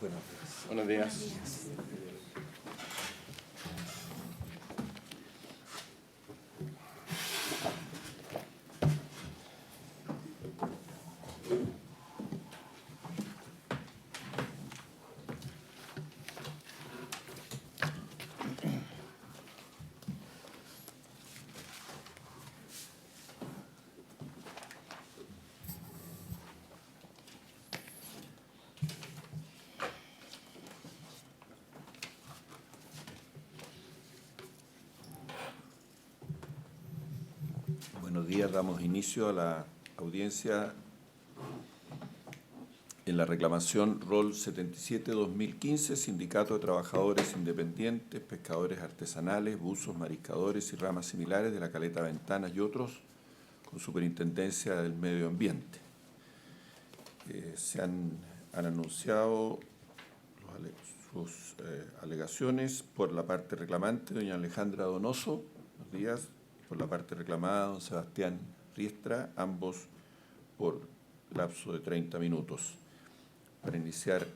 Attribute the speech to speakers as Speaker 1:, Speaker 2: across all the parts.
Speaker 1: Buenos días.
Speaker 2: Buenos días, damos inicio a la audiencia en la reclamación ROL 77-2015, Sindicato de Trabajadores Independientes, Pescadores Artesanales, Buzos, Mariscadores y ramas similares de la Caleta Ventanas y otros, con Superintendencia del Medio Ambiente. Se han anunciado sus alegaciones por la parte reclamante, doña Alejandra Donoso, buenos días, por la parte reclamada, don Sebastián Riestra, ambos por lapso de 30 minutos. Para iniciar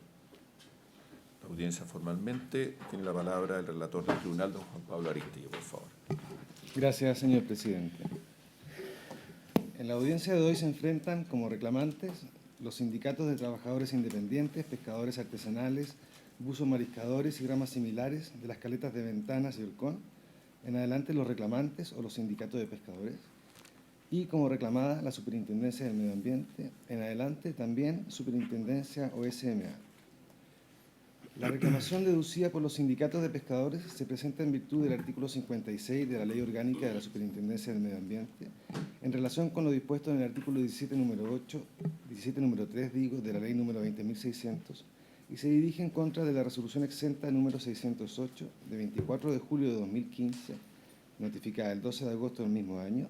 Speaker 2: la audiencia formalmente, tiene la palabra el relator del tribunal, don Juan Pablo Aristegui, por favor.
Speaker 3: Gracias, señor presidente. En la audiencia de hoy se enfrentan como reclamantes los sindicatos de trabajadores independientes, pescadores artesanales, buzos mariscadores y ramas similares de las caletas de Ventanas y Holcón, en adelante los reclamantes o los sindicatos de pescadores, y como reclamada la Superintendencia del Medio Ambiente, en adelante también Superintendencia o SMA. La reclamación deducida por los sindicatos de pescadores se presenta en virtud del artículo 56 de la Ley Orgánica de la Superintendencia del Medio Ambiente, en relación con lo dispuesto en el artículo 17, número 3, de la Ley número 20.600, y se dirige en contra de la resolución exenta número 608 de 24 de julio de 2015, notificada el 12 de agosto del mismo año,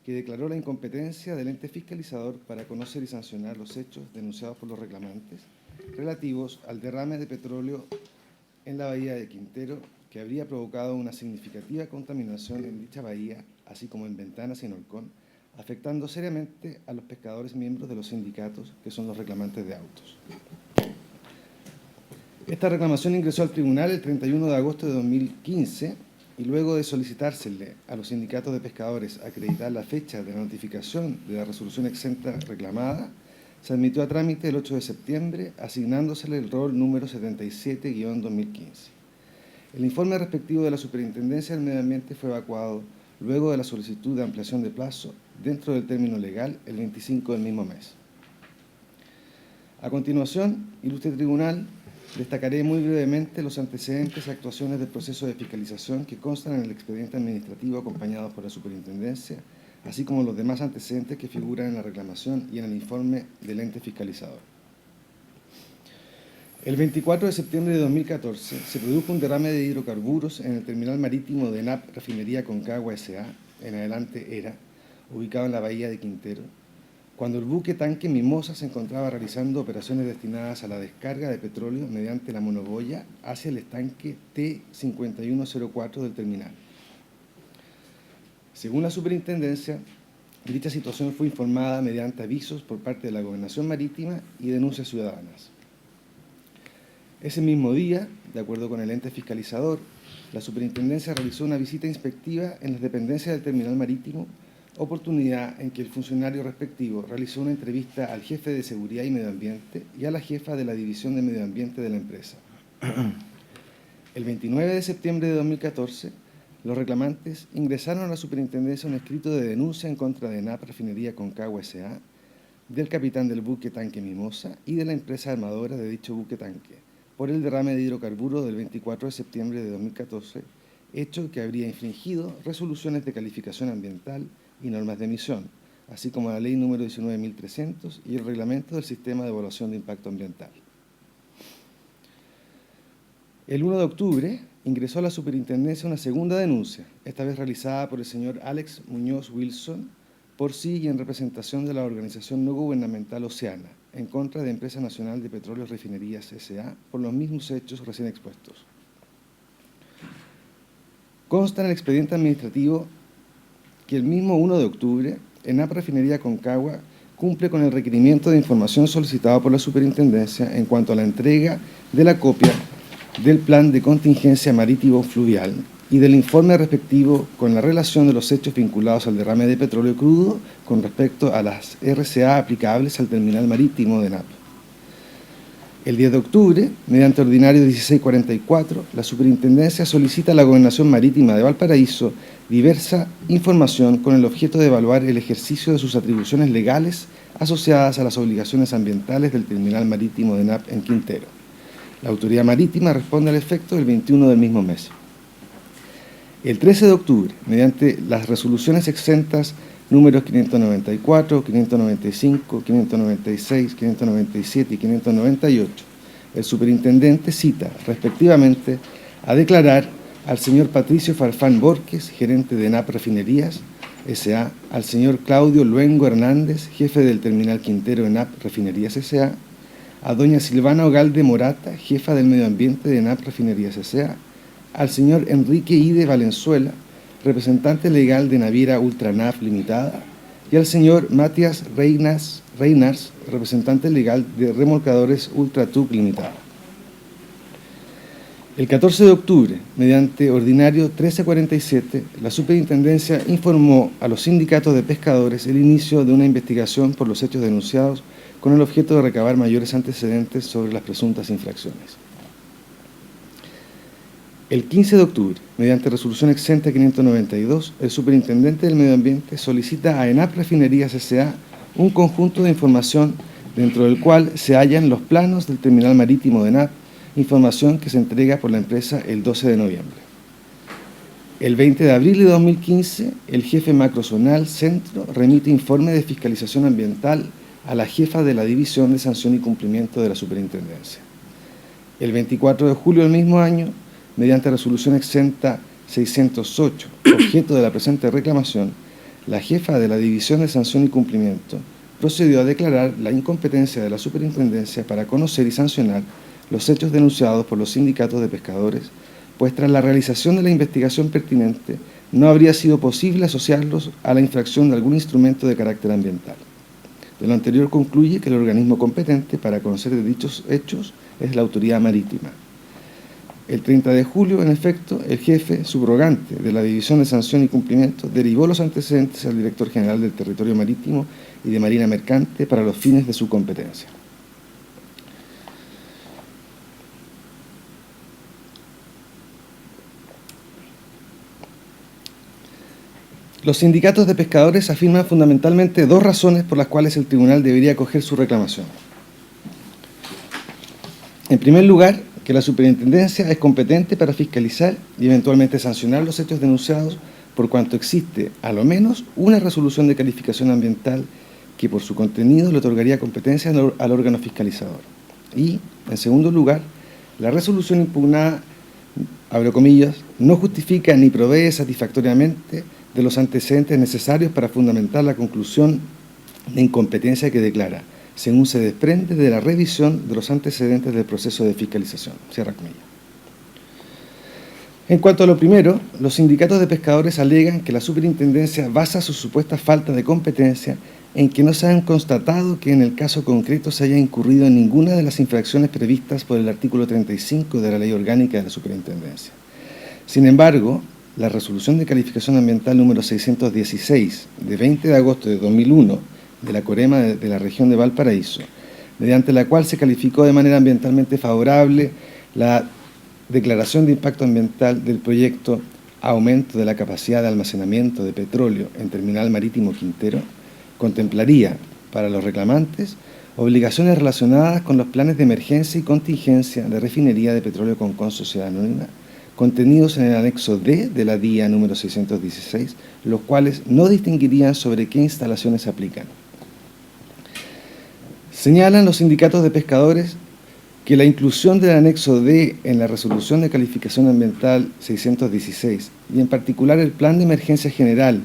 Speaker 3: que declaró la incompetencia del ente fiscalizador para conocer y sancionar los hechos denunciados por los reclamantes relativos al derrame de petróleo en la bahía de Quintero, que habría provocado una significativa contaminación en dicha bahía, así como en Ventanas y en Holcón, afectando seriamente a los pescadores miembros de los sindicatos, que son los reclamantes de autos. Esta reclamación ingresó al tribunal el 31 de agosto de 2015 y luego de solicitársele a los sindicatos de pescadores acreditar la fecha de la notificación de la resolución exenta reclamada, se admitió a trámite el 8 de septiembre, asignándosele el rol número 77-2015. El informe respectivo de la Superintendencia del Medio Ambiente fue evacuado luego de la solicitud de ampliación de plazo dentro del término legal el 25 del mismo mes. A continuación, ilustre tribunal, destacaré muy brevemente los antecedentes y actuaciones del proceso de fiscalización que constan en el expediente administrativo acompañados por la Superintendencia, así como los demás antecedentes que figuran en la reclamación y en el informe del ente fiscalizador. El 24 de septiembre de 2014 se produjo un derrame de hidrocarburos en el terminal marítimo de ENAP Refinería Concagua S.A., en adelante ERA, ubicado en la bahía de Quintero, cuando el buque tanque Mimosa se encontraba realizando operaciones destinadas a la descarga de petróleo mediante la monoboya hacia el estanque T5104 del terminal. Según la Superintendencia, dicha situación fue informada mediante avisos por parte de la Gobernación Marítima y denuncias ciudadanas. Ese mismo día, de acuerdo con el ente fiscalizador, la Superintendencia realizó una visita inspectiva en las dependencias del terminal marítimo, oportunidad en que el funcionario respectivo realizó una entrevista al jefe de Seguridad y Medio Ambiente y a la jefa de la División de Medio Ambiente de la empresa. El 29 de septiembre de 2014, los reclamantes ingresaron a la Superintendencia un escrito de denuncia en contra de ENAP Refinería Concagua S.A., del capitán del buque tanque Mimosa y de la empresa armadora de dicho buque tanque, por el derrame de hidrocarburos del 24 de septiembre de 2014, hecho que habría infringido resoluciones de calificación ambiental y normas de emisión, así como la Ley número 19.300 y el Reglamento del Sistema de Evaluación de Impacto Ambiental. El 1 de octubre ingresó a la Superintendencia una segunda denuncia, esta vez realizada por el señor Alex Muñoz Wilson, por sí y en representación de la organización no gubernamental Oceana, en contra de Empresa Nacional de Petróleos Refinerías S.A., por los mismos hechos recién expuestos. Consta en el expediente administrativo que el mismo 1 de octubre, ENAP Refinería Concagua cumple con el requerimiento de información solicitado por la Superintendencia en cuanto a la entrega de la copia del Plan de Contingencia Marítimo Fluvial y del informe respectivo con la relación de los hechos vinculados al derrame de petróleo crudo con respecto a las RCA aplicables al terminal marítimo de NAP. El 10 de octubre, mediante ordinario 1644, la Superintendencia solicita a la Gobernación Marítima de Valparaíso diversa información con el objeto de evaluar el ejercicio de sus atribuciones legales asociadas a las obligaciones ambientales del terminal marítimo de NAP en Quintero. La Autoridad Marítima responde al efecto el 21 del mismo mes. El 13 de octubre, mediante las resoluciones exentas números 594, 595, 596, 597 y 598, el superintendente cita, respectivamente, a declarar al señor Patricio Farfán Borges, gerente de NAP Refinerías S.A., al señor Claudio Luengo Hernández, jefe del terminal Quintero de NAP Refinerías S.A., a doña Silvana Ogalde Morata, jefa del medio ambiente de NAP Refinerías S.A., al señor Enrique Ide Valenzuela, representante legal de Naviera Ultranaf Limitada, y al señor Matías Reynars, representante legal de Remolcadores Ultratruck Limitada. El 14 de octubre, mediante ordinario 1347, la Superintendencia informó a los sindicatos de pescadores el inicio de una investigación por los hechos denunciados con el objeto de recabar mayores antecedentes sobre las presuntas infracciones. El 15 de octubre, mediante resolución exenta 592, el superintendente del Medio Ambiente solicita a ENAP Refinerías S.A. un conjunto de información dentro del cual se hallan los planos del terminal marítimo de ENAP, información que se entrega por la empresa el 12 de noviembre. El 20 de abril de 2015, el jefe macrozonal Centro remite informe de fiscalización ambiental a la jefa de la División de Sanción y Cumplimiento de la Superintendencia. El 24 de julio del mismo año, mediante resolución exenta 608, objeto de la presente reclamación, la jefa de la División de Sanción y Cumplimiento procedió a declarar la incompetencia de la Superintendencia para conocer y sancionar los hechos denunciados por los sindicatos de pescadores, pues tras la realización de la investigación pertinente no habría sido posible asociarlos a la infracción de algún instrumento de carácter ambiental. De lo anterior concluye que el organismo competente para conocer de dichos hechos es la Autoridad Marítima. El 30 de julio, en efecto, el jefe subrogante de la División de Sanción y Cumplimiento derivó los antecedentes al director general del Territorio Marítimo y de Marina Mercante para los fines de su competencia. Los sindicatos de pescadores afirman fundamentalmente dos razones por las cuales el tribunal debería acoger su reclamación. En primer lugar, que la Superintendencia es competente para fiscalizar y eventualmente sancionar los hechos denunciados por cuanto existe, a lo menos, una resolución de calificación ambiental que por su contenido le otorgaría competencia al órgano fiscalizador. Y, en segundo lugar, la resolución impugnada, abro comillas, no justifica ni provee satisfactoriamente de los antecedentes necesarios para fundamentar la conclusión de incompetencia que declara, según se desprende de la revisión de los antecedentes del proceso de fiscalización. Cierra comillas. En cuanto a lo primero, los sindicatos de pescadores alegan que la Superintendencia basa su supuesta falta de competencia en que no se han constatado que en el caso concreto se haya incurrido en ninguna de las infracciones previstas por el artículo 35 de la Ley Orgánica de la Superintendencia. Sin embargo, la resolución de calificación ambiental número 616 de 20 de agosto de 2001 de la Corema de la región de Valparaíso, mediante la cual se calificó de manera ambientalmente favorable la declaración de impacto ambiental del proyecto Aumento de la capacidad de almacenamiento de petróleo en Terminal Marítimo Quintero, contemplaría para los reclamantes obligaciones relacionadas con los planes de emergencia y contingencia de refinería de petróleo Concon Sociedad Anónima, contenidos en el anexo D de la DIA número 616, los cuales no distinguirían sobre qué instalaciones se aplican. Señalan los sindicatos de pescadores que la inclusión del anexo D en la resolución de calificación ambiental 616 y en particular el plan de emergencia general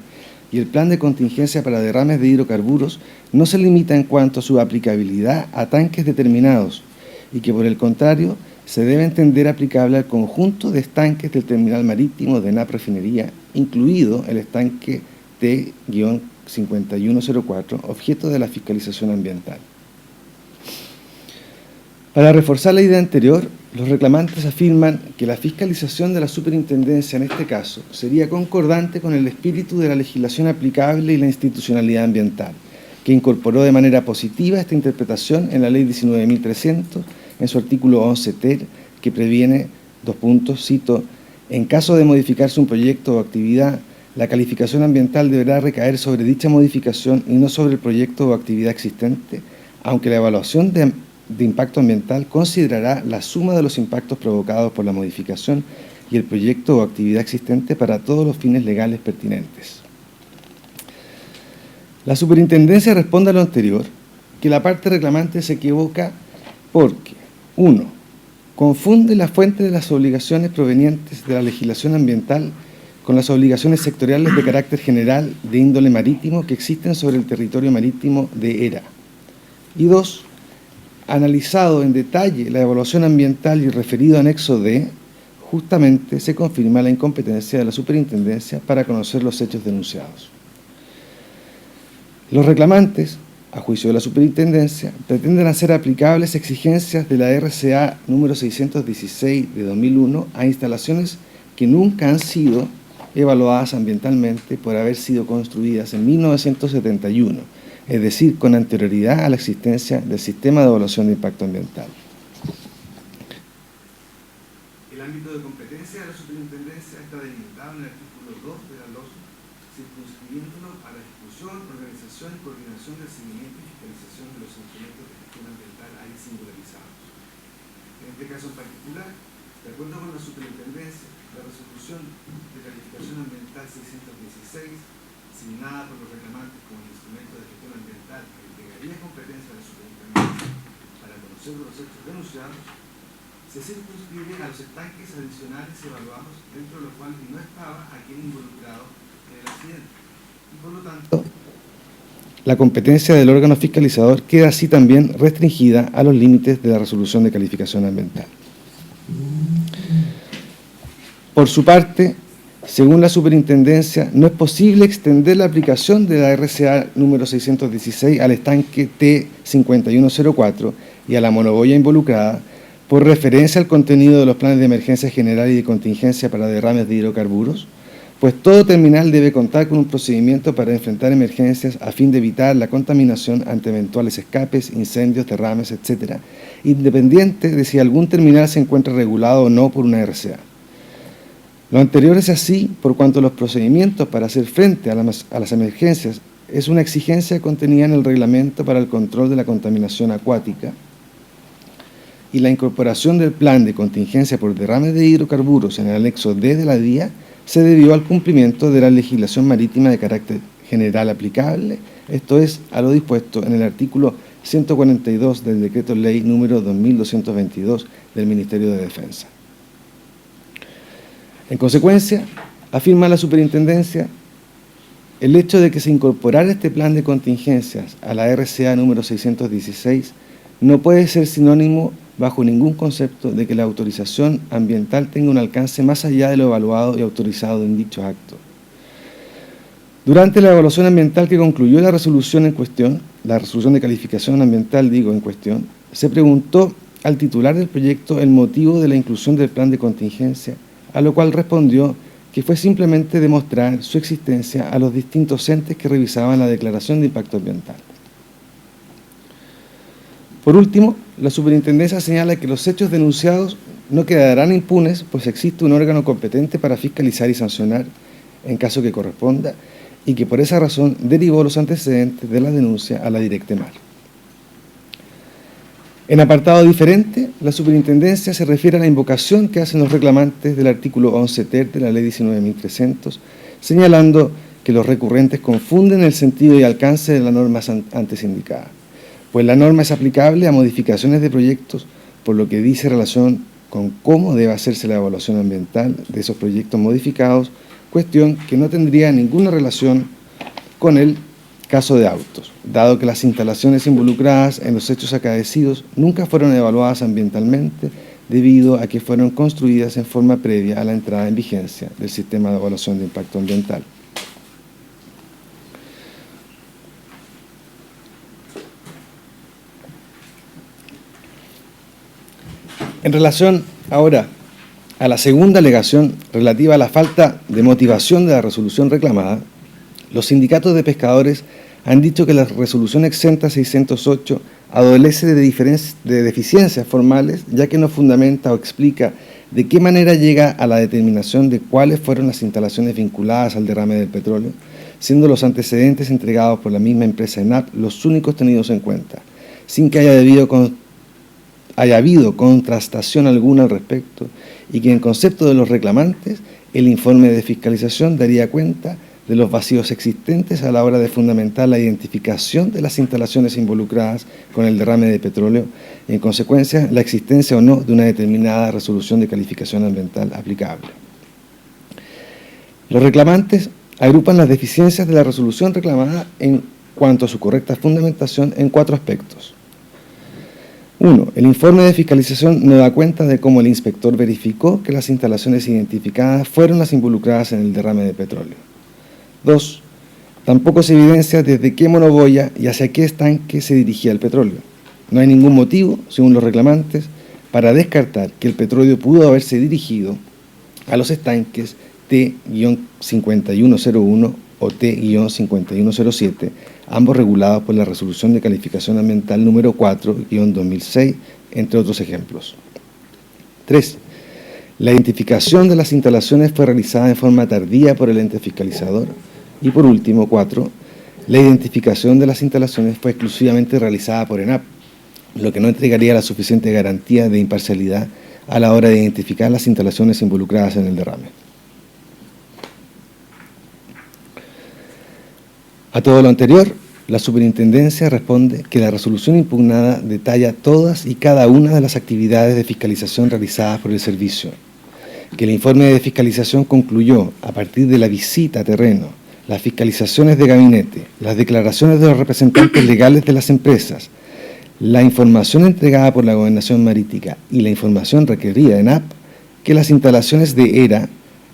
Speaker 3: y el plan de contingencia para derrames de hidrocarburos no se limita en cuanto a su aplicabilidad a tanques determinados y que por el contrario se debe entender aplicable al conjunto de estanques del terminal marítimo de NAP Refinería, incluido el estanque T-, T5104, objeto de la fiscalización ambiental. Para reforzar la idea anterior, los reclamantes afirman que la fiscalización de la superintendencia en este caso sería concordante con el espíritu de la legislación aplicable y la institucionalidad ambiental, que incorporó de manera positiva esta interpretación en la Ley 19.300, en su artículo 11 ter, que previene, cito, en caso de modificarse un proyecto o actividad, la calificación ambiental deberá recaer sobre dicha modificación y no sobre el proyecto o actividad existente, aunque la evaluación de impacto ambiental considerará la suma de los impactos provocados por la modificación y el proyecto o actividad existente para todos los fines legales pertinentes. La superintendencia responde a lo anterior, que la parte reclamante se equivoca porque, 1. Confunde la fuente de las obligaciones provenientes de la legislación ambiental con las obligaciones sectoriales de carácter general de índole marítimo que existen sobre el territorio marítimo de ERA. Y 2. Analizado en detalle la evaluación ambiental y referido anexo D, justamente se confirma la incompetencia de la superintendencia para conocer los hechos denunciados. Los reclamantes, a juicio de la superintendencia, pretenden hacer aplicables exigencias de la RCA número 616 de 2001 a instalaciones que nunca han sido evaluadas ambientalmente por haber sido construidas en 1971, es decir, con anterioridad a la existencia del sistema de evaluación de impacto ambiental. El ámbito de competencia de la superintendencia está delimitado en el artículo 2 de la LOSU, circunscribiéndolo a la ejecución, organización y coordinación del seguimiento y fiscalización de los instrumentos de gestión ambiental ahí singularizados. En este caso en particular, de acuerdo con la superintendencia, la resolución de calificación ambiental 616, asignada por los reclamantes como el instrumento de gestión ambiental que entregaría competencia a la superintendencia para conocer los hechos denunciados, se circunscribe a los estanques adicionales evaluados, dentro de los cuales no estaba aquel involucrado en el accidente. Y por lo tanto, la competencia del órgano fiscalizador queda así también restringida a los límites de la resolución de calificación ambiental. Por su parte, según la superintendencia, no es posible extender la aplicación de la RCA número 616 al estanque T5104 y a la monoboya involucrada por referencia al contenido de los planes de emergencia general y de contingencia para derrames de hidrocarburos, pues todo terminal debe contar con un procedimiento para enfrentar emergencias a fin de evitar la contaminación ante eventuales escapes, incendios, derrames, etc., independiente de si algún terminal se encuentra regulado o no por una RCA. Lo anterior es así por cuanto los procedimientos para hacer frente a las emergencias es una exigencia contenida en el Reglamento para el Control de la Contaminación Acuática y la incorporación del plan de contingencia por derrames de hidrocarburos en el anexo D de la DIA se debió al cumplimiento de la legislación marítima de carácter general aplicable, esto es, a lo dispuesto en el artículo 142 del Decreto Ley número 2222 del Ministerio de Defensa. En consecuencia, afirma la superintendencia, el hecho de que se incorporara este plan de contingencias a la RCA número 616 no puede ser sinónimo bajo ningún concepto de que la autorización ambiental tenga un alcance más allá de lo evaluado y autorizado en dicho acto. Durante la evaluación ambiental que concluyó la resolución en cuestión, la resolución de calificación ambiental, en cuestión, se preguntó al titular del proyecto el motivo de la inclusión del plan de contingencia, a lo cual respondió que fue simplemente demostrar su existencia a los distintos entes que revisaban la declaración de impacto ambiental. Por último, la superintendencia señala que los hechos denunciados no quedarán impunes, pues existe un órgano competente para fiscalizar y sancionar en caso que corresponda, y que por esa razón derivó los antecedentes de la denuncia a la Directemar. En apartado diferente, la superintendencia se refiere a la invocación que hacen los reclamantes del artículo 11 ter de la Ley 19.300, señalando que los recurrentes confunden el sentido y alcance de la norma antes indicada, pues la norma es aplicable a modificaciones de proyectos, por lo que dice relación con cómo debe hacerse la evaluación ambiental de esos proyectos modificados, cuestión que no tendría ninguna relación con el caso de autos, dado que las instalaciones involucradas en los hechos acaecidos nunca fueron evaluadas ambientalmente debido a que fueron construidas en forma previa a la entrada en vigencia del sistema de evaluación de impacto ambiental. En relación ahora a la segunda alegación relativa a la falta de motivación de la resolución reclamada, los sindicatos de pescadores han dicho que la resolución exenta 608 adolece de deficiencias formales, ya que no fundamenta o explica de qué manera llega a la determinación de cuáles fueron las instalaciones vinculadas al derrame del petróleo, siendo los antecedentes entregados por la misma empresa ENAP los únicos tenidos en cuenta, sin que haya habido contrastación alguna al respecto, y que en concepto de los reclamantes, el informe de fiscalización daría cuenta de los vacíos existentes a la hora de fundamentar la identificación de las instalaciones involucradas con el derrame de petróleo y, en consecuencia, la existencia o no de una determinada resolución de calificación ambiental aplicable. Los reclamantes agrupan las deficiencias de la resolución reclamada en cuanto a su correcta fundamentación en 4 aspectos. 1. El informe de fiscalización no da cuenta de cómo el inspector verificó que las instalaciones identificadas fueron las involucradas en el derrame de petróleo. 2. Tampoco se evidencia desde qué monoboya y hacia qué estanque se dirigía el petróleo. No hay ningún motivo, según los reclamantes, para descartar que el petróleo pudo haberse dirigido a los estanques T-5101 o T-5107, ambos regulados por la Resolución de Calificación Ambiental número 4-2006, entre otros ejemplos. 3. La identificación de las instalaciones fue realizada en forma tardía por el ente fiscalizador. Y por último, 4. La identificación de las instalaciones fue exclusivamente realizada por ENAP, lo que no entregaría la suficiente garantía de imparcialidad a la hora de identificar las instalaciones involucradas en el derrame. A todo lo anterior, la Superintendencia responde que la resolución impugnada detalla todas y cada una de las actividades de fiscalización realizadas por el servicio, que el informe de fiscalización concluyó, a partir de la visita a terreno, las fiscalizaciones de gabinete, las declaraciones de los representantes legales de las empresas, la información entregada por la Gobernación Marítima y la información requerida de ENAP, que las instalaciones de ERA,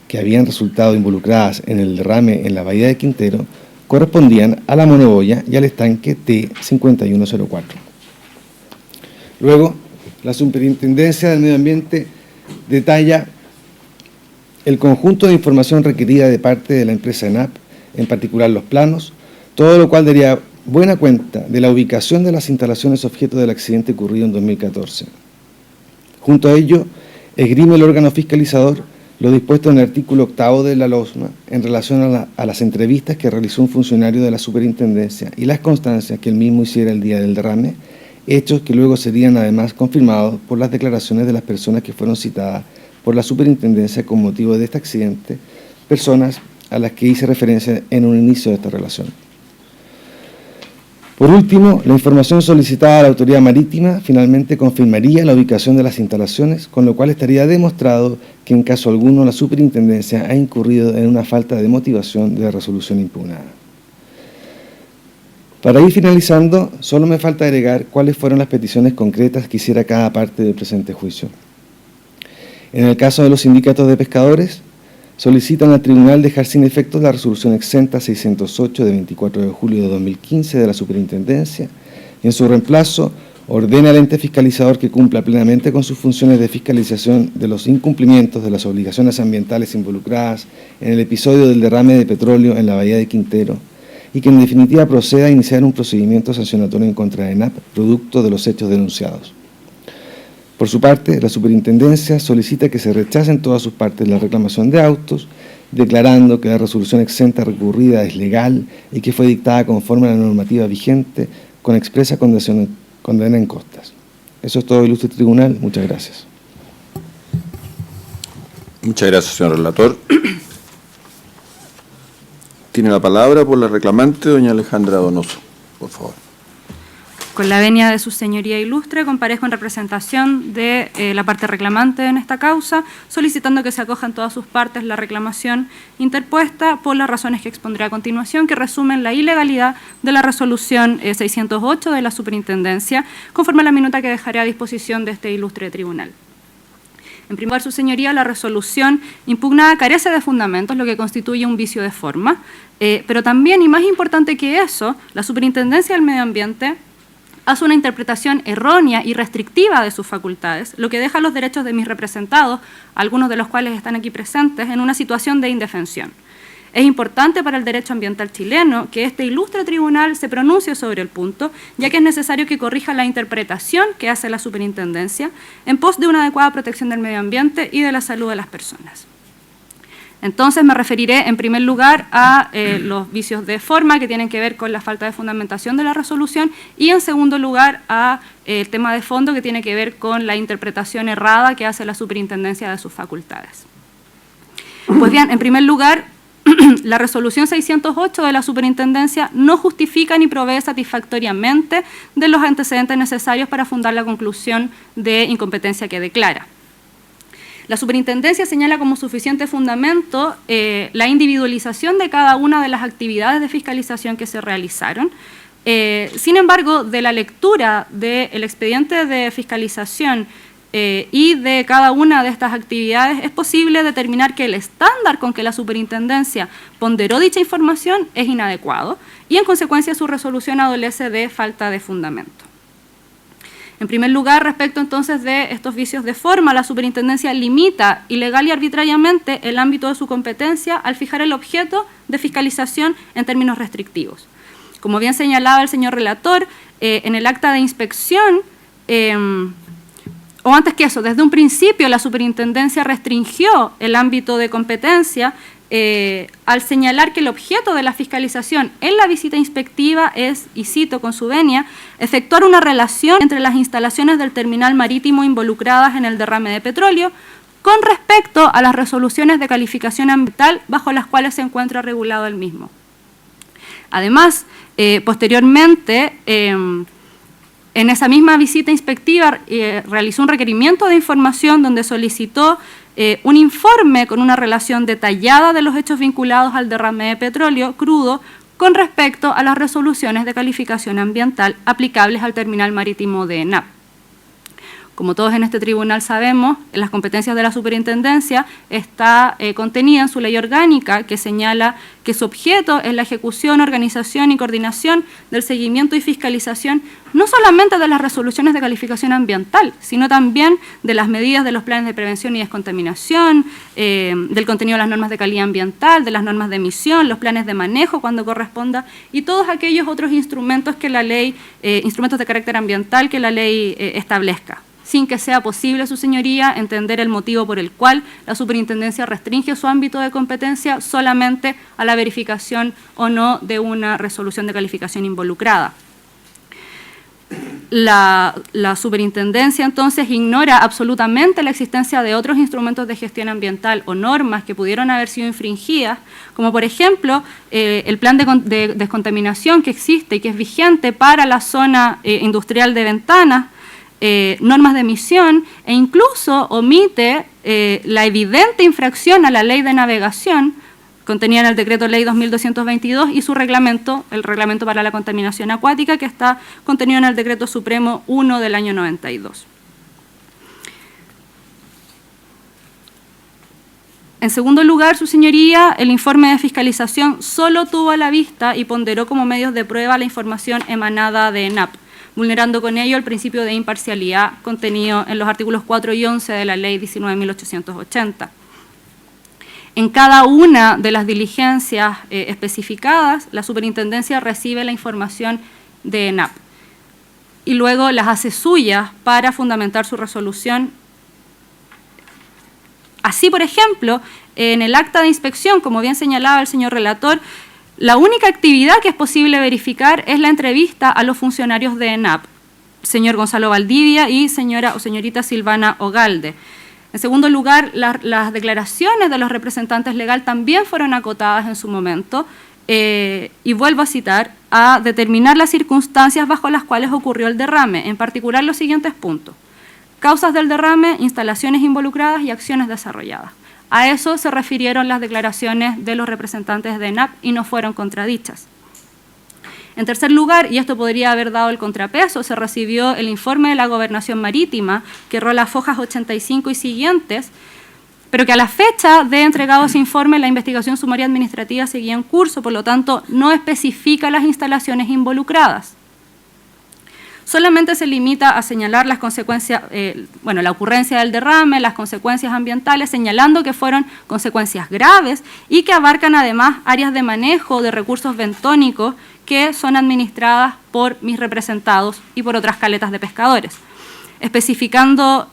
Speaker 3: que habían resultado involucradas en el derrame en la bahía de Quintero, correspondían a la monoboya y al estanque T-5104. Luego, la Superintendencia del Medio Ambiente detalla el conjunto de información requerida de parte de la empresa ENAP, en particular los planos, todo lo cual daría buena cuenta de la ubicación de las instalaciones objeto del accidente ocurrido en 2014. Junto a ello, esgrime el órgano fiscalizador lo dispuesto en el artículo 8 de la LOSMA en relación a las entrevistas que realizó un funcionario de la Superintendencia y las constancias que él mismo hiciera el día del derrame, hechos que luego serían además confirmados por las declaraciones de las personas que fueron citadas por la Superintendencia con motivo de este accidente, personas a las que hice referencia en un inicio de esta relación. Por último, la información solicitada a la Autoridad Marítima finalmente confirmaría la ubicación de las instalaciones, con lo cual estaría demostrado que en caso alguno la Superintendencia ha incurrido en una falta de motivación de la resolución impugnada. Para ir finalizando, solo me falta agregar cuáles fueron las peticiones concretas que hiciera cada parte del presente juicio. En el caso de los sindicatos de pescadores, solicitan al tribunal dejar sin efecto la resolución exenta 608 de 24 de julio de 2015 de la Superintendencia y en su reemplazo ordena al ente fiscalizador que cumpla plenamente con sus funciones de fiscalización de los incumplimientos de las obligaciones ambientales involucradas en el episodio del derrame de petróleo en la bahía de Quintero y que en definitiva proceda a iniciar un procedimiento sancionatorio en contra de ENAP producto de los hechos denunciados. Por su parte, la Superintendencia solicita que se rechace en todas sus partes la reclamación de autos, declarando que la resolución exenta recurrida es legal y que fue dictada conforme a la normativa vigente con expresa condena en costas. Eso es todo, ilustre tribunal. Muchas gracias.
Speaker 2: Muchas gracias, señor relator. Tiene la palabra por la reclamante, doña Alejandra Donoso, por favor.
Speaker 1: Con la venia de su señoría ilustre, comparezco en representación de la parte reclamante en esta causa, solicitando que se acoja en todas sus partes la reclamación interpuesta por las razones que expondré a continuación, que resumen la ilegalidad de la resolución 608 de la Superintendencia, conforme a la minuta que dejaré a disposición de este ilustre tribunal. En primer lugar, su señoría, la resolución impugnada carece de fundamentos, lo que constituye un vicio de forma, pero también, y más importante que eso, la Superintendencia del Medio Ambiente hace una interpretación errónea y restrictiva de sus facultades, lo que deja los derechos de mis representados, algunos de los cuales están aquí presentes, en una situación de indefensión. Es importante para el derecho ambiental chileno que este ilustre tribunal se pronuncie sobre el punto, ya que es necesario que corrija la interpretación que hace la superintendencia en pos de una adecuada protección del medio ambiente y de la salud de las personas. Entonces me referiré en primer lugar a los vicios de forma que tienen que ver con la falta de fundamentación de la resolución y en segundo lugar a el tema de fondo que tiene que ver con la interpretación errada que hace la superintendencia de sus facultades. Pues bien, en primer lugar, la resolución 608 de la superintendencia no justifica ni provee satisfactoriamente de los antecedentes necesarios para fundar la conclusión de incompetencia que declara. La superintendencia señala como suficiente fundamento la individualización de cada una de las actividades de fiscalización que se realizaron. Sin embargo, de la lectura del expediente de fiscalización y de cada una de estas actividades es posible determinar que el estándar con que la superintendencia ponderó dicha información es inadecuado y en consecuencia su resolución adolece de falta de fundamento. En primer lugar, respecto entonces de estos vicios de forma, la superintendencia limita ilegal y arbitrariamente el ámbito de su competencia al fijar el objeto de fiscalización en términos restrictivos. Como bien señalaba el señor relator, en el acta de inspección, o antes que eso, desde un principio la superintendencia restringió el ámbito de competencia al señalar que el objeto de la fiscalización en la visita inspectiva es, y cito con su venia, efectuar una relación entre las instalaciones del terminal marítimo involucradas en el derrame de petróleo con respecto a las resoluciones de calificación ambiental bajo las cuales se encuentra regulado el mismo. Además, posteriormente, en esa misma visita inspectiva realizó un requerimiento de información donde solicitó un informe con una relación detallada de los hechos vinculados al derrame de petróleo crudo con respecto a las resoluciones de calificación ambiental aplicables al terminal marítimo de ENAP. Como todos en este tribunal sabemos, las competencias de la superintendencia está contenida en su ley orgánica que señala que su objeto es la ejecución, organización y coordinación del seguimiento y fiscalización no solamente de las resoluciones de calificación ambiental, sino también de las medidas de los planes de prevención y descontaminación, del contenido de las normas de calidad ambiental, de las normas de emisión, los planes de manejo cuando corresponda y todos aquellos otros instrumentos que la ley, instrumentos de carácter ambiental que la ley establezca, sin que sea posible, su señoría, entender el motivo por el cual la superintendencia restringe su ámbito de competencia solamente a la verificación o no de una resolución de calificación involucrada. La superintendencia entonces ignora absolutamente la existencia de otros instrumentos de gestión ambiental o normas que pudieron haber sido infringidas, como por ejemplo el plan de descontaminación que existe y que es vigente para la zona industrial de Ventanas, normas de emisión e incluso omite la evidente infracción a la ley de navegación contenida en el decreto ley 2222 y su reglamento, el reglamento para la contaminación acuática que está contenido en el decreto supremo 1 del año 92. En segundo lugar, su señoría, el informe de fiscalización solo tuvo a la vista y ponderó como medios de prueba la información emanada de ENAP, vulnerando con ello el principio de imparcialidad contenido en los artículos 4 y 11 de la ley 19.880. En cada una de las diligencias especificadas, la superintendencia recibe la información de ENAP y luego las hace suyas para fundamentar su resolución. Así, por ejemplo, en el acta de inspección, como bien señalaba el señor relator, la única actividad que es posible verificar es la entrevista a los funcionarios de ENAP, señor Gonzalo Valdivia y señora o señorita Silvana Ogalde. En segundo lugar, las declaraciones de los representantes legales también fueron acotadas en su momento y vuelvo a citar, a determinar las circunstancias bajo las cuales ocurrió el derrame, en particular los siguientes puntos: causas del derrame, instalaciones involucradas y acciones desarrolladas. A eso se refirieron las declaraciones de los representantes de ENAP y no fueron contradichas. En tercer lugar, y esto podría haber dado el contrapeso, se recibió el informe de la Gobernación Marítima, que rola fojas 85 y siguientes, pero que a la fecha de entregado ese informe, la investigación sumaria administrativa seguía en curso, por lo tanto, no especifica las instalaciones involucradas. solamente se limita a señalar las consecuencias, la ocurrencia del derrame, las consecuencias ambientales, señalando que fueron consecuencias graves y que abarcan además áreas de manejo de recursos bentónicos que son administradas por mis representados y por otras caletas de pescadores, especificando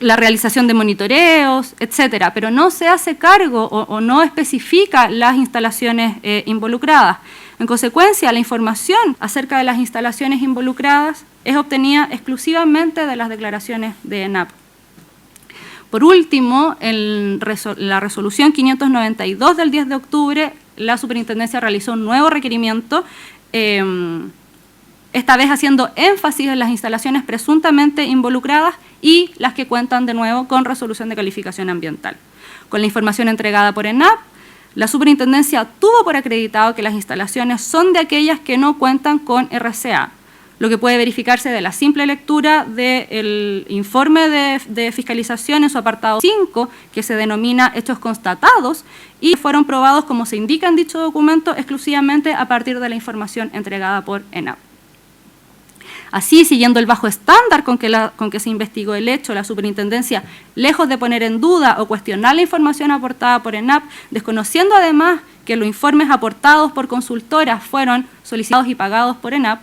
Speaker 1: la realización de monitoreos, etcétera, pero no se hace cargo o no especifica las instalaciones involucradas. En consecuencia, la información acerca de las instalaciones involucradas es obtenida exclusivamente de las declaraciones de ENAP. Por último, en la resolución 592 del 10 de octubre, la Superintendencia realizó un nuevo requerimiento, esta vez haciendo énfasis en las instalaciones presuntamente involucradas y las que cuentan de nuevo con resolución de calificación ambiental. Con la información entregada por ENAP, la Superintendencia tuvo por acreditado que las instalaciones son de aquellas que no cuentan con RCA, lo que puede verificarse de la simple lectura del informe de fiscalización en su apartado 5, que se denomina hechos constatados, y fueron probados, como se indica en dicho documento, exclusivamente a partir de la información entregada por ENAP. Así, siguiendo el bajo estándar con que se investigó el hecho, la Superintendencia, lejos de poner en duda o cuestionar la información aportada por ENAP, desconociendo además que los informes aportados por consultoras fueron solicitados y pagados por ENAP,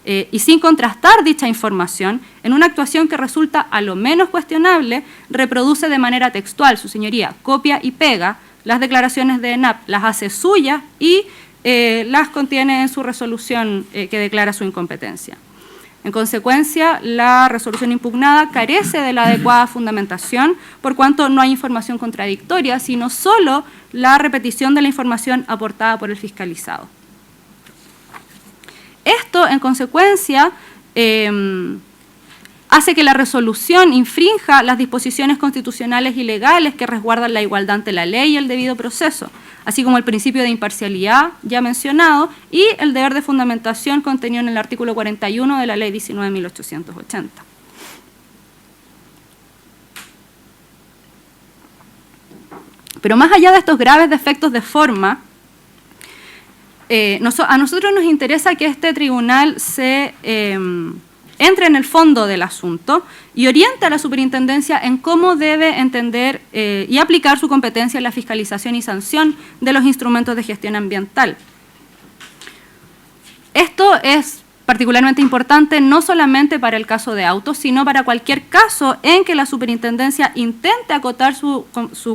Speaker 1: y sin contrastar dicha información, en una actuación que resulta a lo menos cuestionable, reproduce de manera textual, su señoría, copia y pega las declaraciones de ENAP, las hace suyas y las contiene en su resolución que declara su incompetencia. En consecuencia, la resolución impugnada carece de la adecuada fundamentación, por cuanto no hay información contradictoria, sino solo la repetición de la información aportada por el fiscalizado. Esto, en consecuencia, hace que la resolución infrinja las disposiciones constitucionales y legales que resguardan la igualdad ante la ley y el debido proceso, así como el principio de imparcialidad ya mencionado y el deber de fundamentación contenido en el artículo 41 de la Ley 19.880. Pero más allá de estos graves defectos de forma, a nosotros nos interesa que este tribunal se entre en el fondo del asunto y oriente a la Superintendencia en cómo debe entender y aplicar su competencia en la fiscalización y sanción de los instrumentos de gestión ambiental. Esto es particularmente importante no solamente para el caso de autos, sino para cualquier caso en que la Superintendencia intente acotar su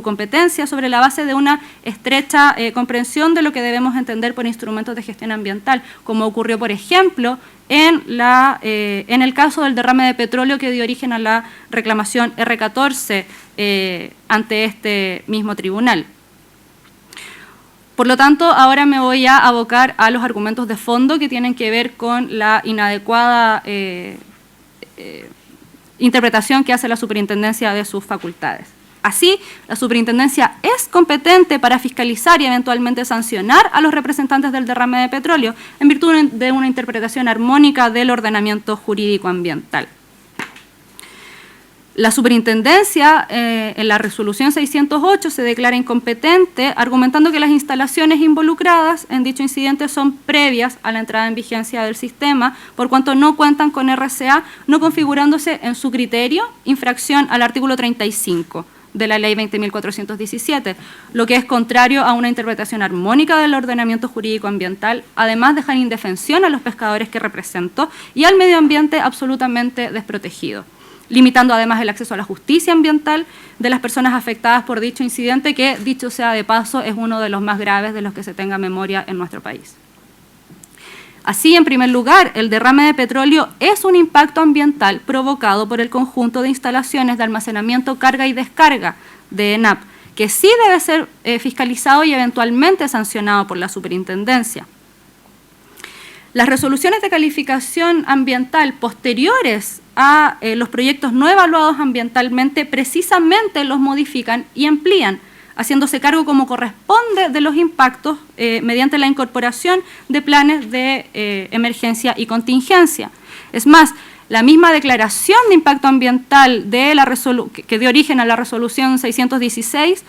Speaker 1: competencia sobre la base de una estrecha comprensión de lo que debemos entender por instrumentos de gestión ambiental, como ocurrió, por ejemplo, en el caso del derrame de petróleo que dio origen a la reclamación R14 ante este mismo tribunal. Por lo tanto, ahora me voy a abocar a los argumentos de fondo que tienen que ver con la inadecuada interpretación que hace la Superintendencia de sus facultades. Así, la Superintendencia es competente para fiscalizar y eventualmente sancionar a los representantes del derrame de petróleo en virtud de una interpretación armónica del ordenamiento jurídico ambiental. La Superintendencia, en la resolución 608, se declara incompetente, argumentando que las instalaciones involucradas en dicho incidente son previas a la entrada en vigencia del sistema, por cuanto no cuentan con RCA, no configurándose en su criterio infracción al artículo 35 de la Ley 20.417, lo que es contrario a una interpretación armónica del ordenamiento jurídico ambiental, además de dejar indefensión a los pescadores que represento y al medio ambiente absolutamente desprotegido, limitando además el acceso a la justicia ambiental de las personas afectadas por dicho incidente, que, dicho sea de paso, es uno de los más graves de los que se tenga memoria en nuestro país. Así, en primer lugar, el derrame de petróleo es un impacto ambiental provocado por el conjunto de instalaciones de almacenamiento, carga y descarga de ENAP, que sí debe ser fiscalizado y eventualmente sancionado por la Superintendencia. Las resoluciones de calificación ambiental posteriores a los proyectos no evaluados ambientalmente precisamente los modifican y amplían, haciéndose cargo como corresponde de los impactos mediante la incorporación de planes de emergencia y contingencia. Es más, la misma declaración de impacto ambiental que dio origen a la resolución 616,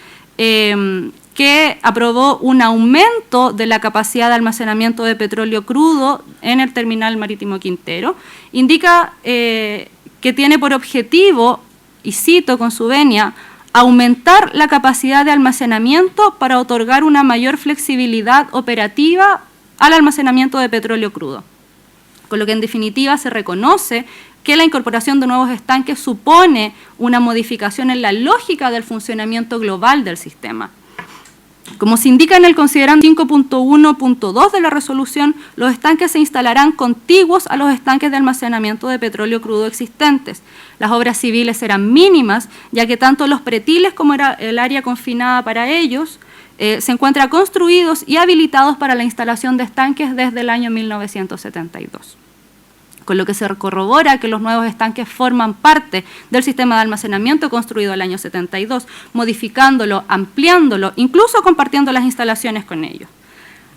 Speaker 1: que aprobó un aumento de la capacidad de almacenamiento de petróleo crudo en el terminal marítimo Quintero. Indica que tiene por objetivo, y cito con su venia, aumentar la capacidad de almacenamiento para otorgar una mayor flexibilidad operativa al almacenamiento de petróleo crudo. Con lo que en definitiva se reconoce que la incorporación de nuevos estanques supone una modificación en la lógica del funcionamiento global del sistema. Como se indica en el considerando 5.1.2 de la resolución, los estanques se instalarán contiguos a los estanques de almacenamiento de petróleo crudo existentes. Las obras civiles serán mínimas, ya que tanto los pretiles como el área confinada para ellos se encuentran construidos y habilitados para la instalación de estanques desde el año 1972. Con lo que se corrobora que los nuevos estanques forman parte del sistema de almacenamiento construido el año 72, modificándolo, ampliándolo, incluso compartiendo las instalaciones con ellos.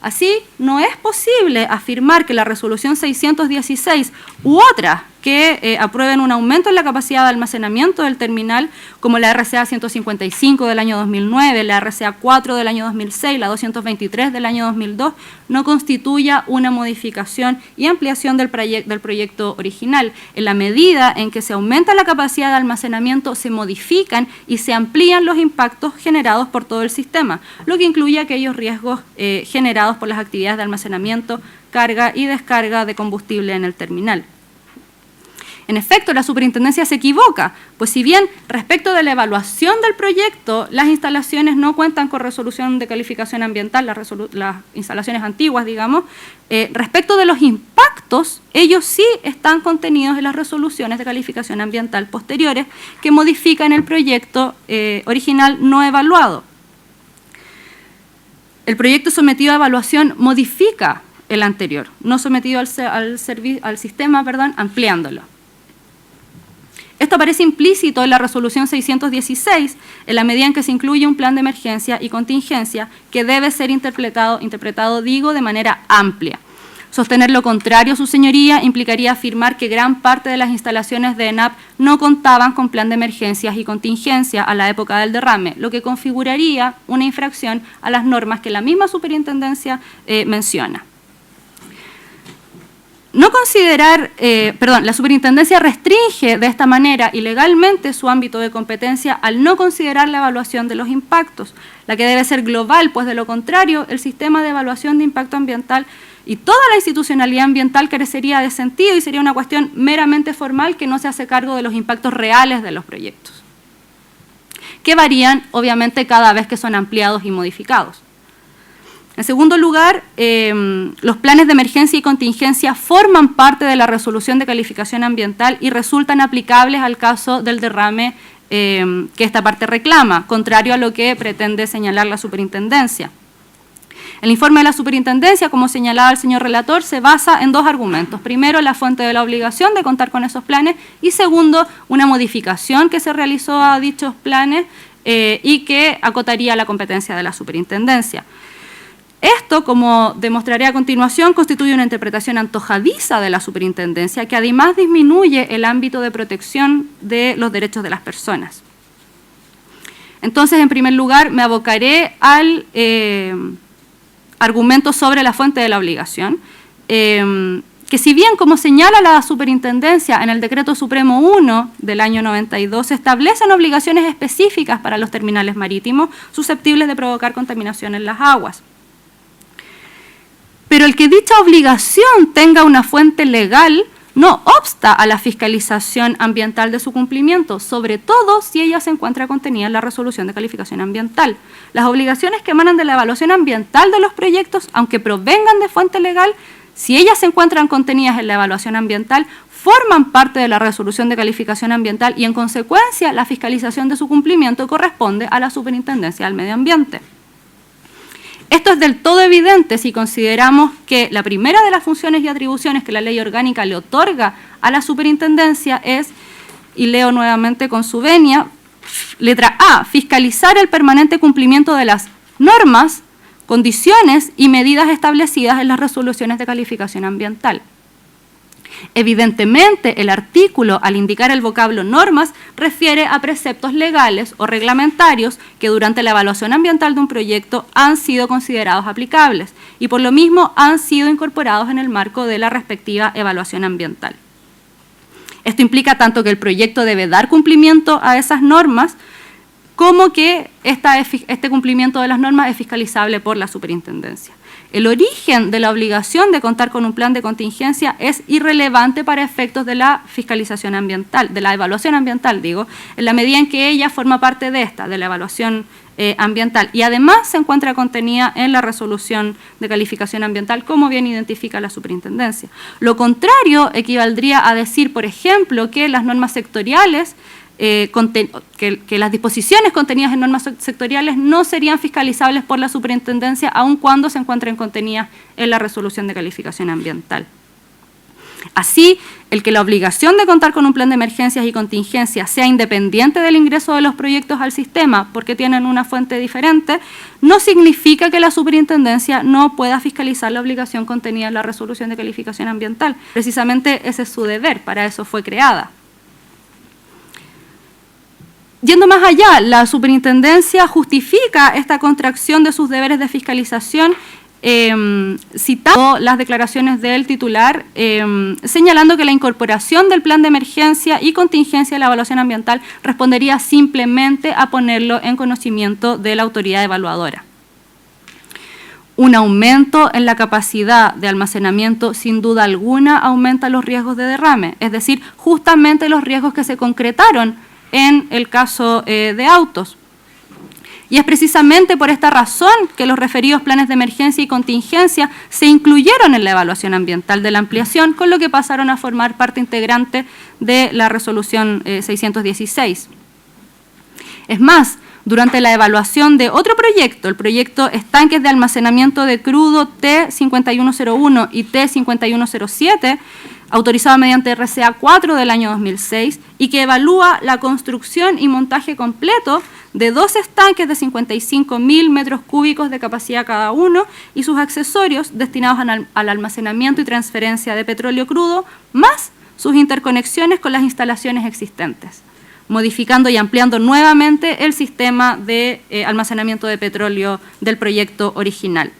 Speaker 1: Así, no es posible afirmar que la resolución 616 u otras que aprueben un aumento en la capacidad de almacenamiento del terminal, como la RCA 155 del año 2009, la RCA 4 del año 2006, la 223 del año 2002, no constituya una modificación y ampliación del proyecto original. En la medida en que se aumenta la capacidad de almacenamiento, se modifican y se amplían los impactos generados por todo el sistema, lo que incluye aquellos riesgos generados por las actividades de almacenamiento, carga y descarga de combustible en el terminal. En efecto, la superintendencia se equivoca, pues si bien respecto de la evaluación del proyecto, las instalaciones no cuentan con resolución de calificación ambiental, las instalaciones antiguas, digamos, respecto de los impactos, ellos sí están contenidos en las resoluciones de calificación ambiental posteriores que modifican el proyecto original no evaluado. El proyecto sometido a evaluación modifica el anterior, no sometido al sistema, ampliándolo. Esto aparece implícito en la resolución 616, en la medida en que se incluye un plan de emergencia y contingencia que debe ser interpretado de manera amplia. Sostener lo contrario, su señoría, implicaría afirmar que gran parte de las instalaciones de ENAP no contaban con plan de emergencias y contingencia a la época del derrame, lo que configuraría una infracción a las normas que la misma superintendencia menciona. La superintendencia restringe de esta manera ilegalmente su ámbito de competencia al no considerar la evaluación de los impactos, la que debe ser global, pues de lo contrario, el sistema de evaluación de impacto ambiental y toda la institucionalidad ambiental carecería de sentido y sería una cuestión meramente formal que no se hace cargo de los impactos reales de los proyectos, que varían, obviamente, cada vez que son ampliados y modificados. En segundo lugar, los planes de emergencia y contingencia forman parte de la resolución de calificación ambiental y resultan aplicables al caso del derrame que esta parte reclama, contrario a lo que pretende señalar la superintendencia. El informe de la superintendencia, como señalaba el señor relator, se basa en dos argumentos. Primero, la fuente de la obligación de contar con esos planes y segundo, una modificación que se realizó a dichos planes y que acotaría la competencia de la superintendencia. Esto, como demostraré a continuación, constituye una interpretación antojadiza de la superintendencia que además disminuye el ámbito de protección de los derechos de las personas. Entonces, en primer lugar, me abocaré al argumento sobre la fuente de la obligación, que si bien, como señala la superintendencia en el Decreto Supremo 1 del año 92, se establecen obligaciones específicas para los terminales marítimos susceptibles de provocar contaminación en las aguas. Pero el que dicha obligación tenga una fuente legal no obsta a la fiscalización ambiental de su cumplimiento, sobre todo si ella se encuentra contenida en la resolución de calificación ambiental. Las obligaciones que emanan de la evaluación ambiental de los proyectos, aunque provengan de fuente legal, si ellas se encuentran contenidas en la evaluación ambiental, forman parte de la resolución de calificación ambiental y, en consecuencia, la fiscalización de su cumplimiento corresponde a la Superintendencia del Medio Ambiente. Esto es del todo evidente si consideramos que la primera de las funciones y atribuciones que la ley orgánica le otorga a la superintendencia es, y leo nuevamente con su venia, letra A, fiscalizar el permanente cumplimiento de las normas, condiciones y medidas establecidas en las resoluciones de calificación ambiental. Evidentemente, el artículo, al indicar el vocablo normas, refiere a preceptos legales o reglamentarios que durante la evaluación ambiental de un proyecto han sido considerados aplicables y por lo mismo han sido incorporados en el marco de la respectiva evaluación ambiental. Esto implica tanto que el proyecto debe dar cumplimiento a esas normas como que este cumplimiento de las normas es fiscalizable por la superintendencia. El origen de la obligación de contar con un plan de contingencia es irrelevante para efectos de la fiscalización ambiental, de la evaluación ambiental, digo, en la medida en que ella forma parte de esta, de la evaluación ambiental, y además se encuentra contenida en la resolución de calificación ambiental, como bien identifica la superintendencia. Lo contrario equivaldría a decir, por ejemplo, que las normas sectoriales, que las disposiciones contenidas en normas sectoriales no serían fiscalizables por la superintendencia, aun cuando se encuentren contenidas en la resolución de calificación ambiental. Así, el que la obligación de contar con un plan de emergencias y contingencias sea independiente del ingreso de los proyectos al sistema, porque tienen una fuente diferente, no significa que la superintendencia no pueda fiscalizar la obligación contenida en la resolución de calificación ambiental. Precisamente ese es su deber, para eso fue creada. Yendo más allá, la superintendencia justifica esta contracción de sus deberes de fiscalización citando las declaraciones del titular, señalando que la incorporación del plan de emergencia y contingencia de la evaluación ambiental respondería simplemente a ponerlo en conocimiento de la autoridad evaluadora. Un aumento en la capacidad de almacenamiento sin duda alguna aumenta los riesgos de derrame, es decir, justamente los riesgos que se concretaron en el caso de Autos. Y es precisamente por esta razón que los referidos planes de emergencia y contingencia se incluyeron en la evaluación ambiental de la ampliación, con lo que pasaron a formar parte integrante de la resolución 616. Es más, durante la evaluación de otro proyecto, el proyecto Estanques de Almacenamiento de Crudo T5101 y T5107, autorizado mediante RCA 4 del año 2006 y que evalúa la construcción y montaje completo de 2 estanques de 55.000 metros cúbicos de capacidad cada uno y sus accesorios destinados al almacenamiento y transferencia de petróleo crudo, más sus interconexiones con las instalaciones existentes, modificando y ampliando nuevamente el sistema de almacenamiento de petróleo del proyecto original.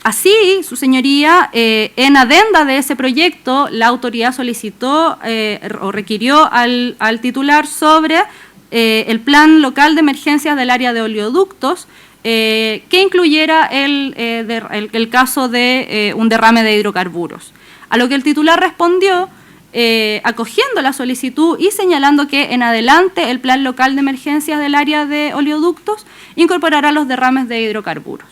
Speaker 1: Así, su señoría, en adenda de ese proyecto, la autoridad solicitó o requirió al titular sobre el plan local de emergencias del área de oleoductos, que incluyera el caso de un derrame de hidrocarburos. A lo que el titular respondió, acogiendo la solicitud y señalando que en adelante el plan local de emergencias del área de oleoductos incorporará los derrames de hidrocarburos,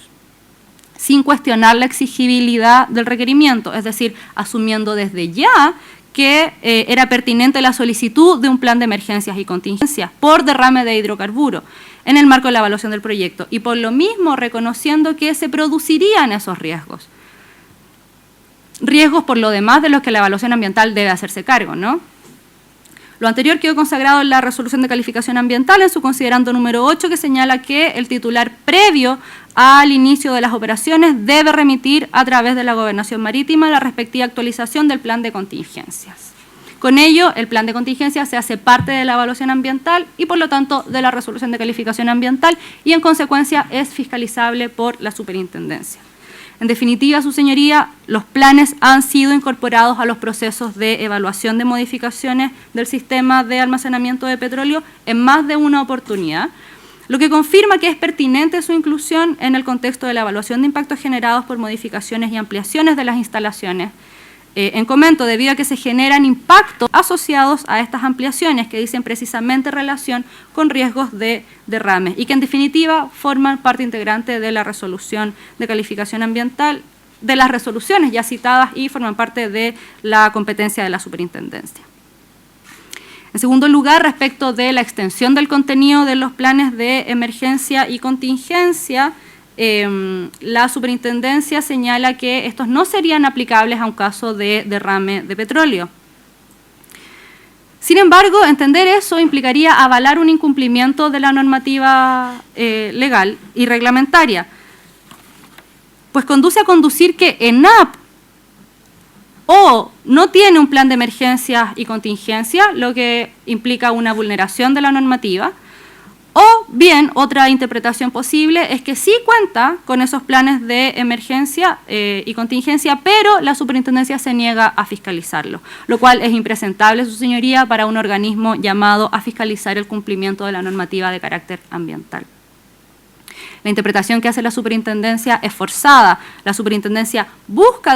Speaker 1: sin cuestionar la exigibilidad del requerimiento, es decir, asumiendo desde ya que era pertinente la solicitud de un plan de emergencias y contingencias por derrame de hidrocarburo en el marco de la evaluación del proyecto y por lo mismo reconociendo que se producirían esos riesgos. Riesgos por lo demás de los que la evaluación ambiental debe hacerse cargo, ¿no? Lo anterior quedó consagrado en la resolución de calificación ambiental en su considerando número 8, que señala que el titular previo al inicio de las operaciones debe remitir a través de la Gobernación Marítima la respectiva actualización del plan de contingencias. Con ello, el plan de contingencia se hace parte de la evaluación ambiental y, por lo tanto, de la resolución de calificación ambiental y, en consecuencia, es fiscalizable por la superintendencia. En definitiva, su señoría, los planes han sido incorporados a los procesos de evaluación de modificaciones del sistema de almacenamiento de petróleo en más de una oportunidad, lo que confirma que es pertinente su inclusión en el contexto de la evaluación de impactos generados por modificaciones y ampliaciones de las instalaciones en comento, debido a que se generan impactos asociados a estas ampliaciones que dicen precisamente relación con riesgos de derrames y que en definitiva forman parte integrante de la resolución de calificación ambiental, de las resoluciones ya citadas y forman parte de la competencia de la superintendencia. En segundo lugar, respecto de la extensión del contenido de los planes de emergencia y contingencia, la superintendencia señala que estos no serían aplicables a un caso de derrame de petróleo. Sin embargo, entender eso implicaría avalar un incumplimiento de la normativa legal y reglamentaria. pues conduce a conducir que ENAP o no tiene un plan de emergencias y contingencia, lo que implica una vulneración de la normativa, o bien, otra interpretación posible es que sí cuenta con esos planes de emergencia y contingencia, pero la superintendencia se niega a fiscalizarlo, lo cual es impresentable, su señoría, para un organismo llamado a fiscalizar el cumplimiento de la normativa de carácter ambiental. La interpretación que hace la superintendencia es forzada. La superintendencia busca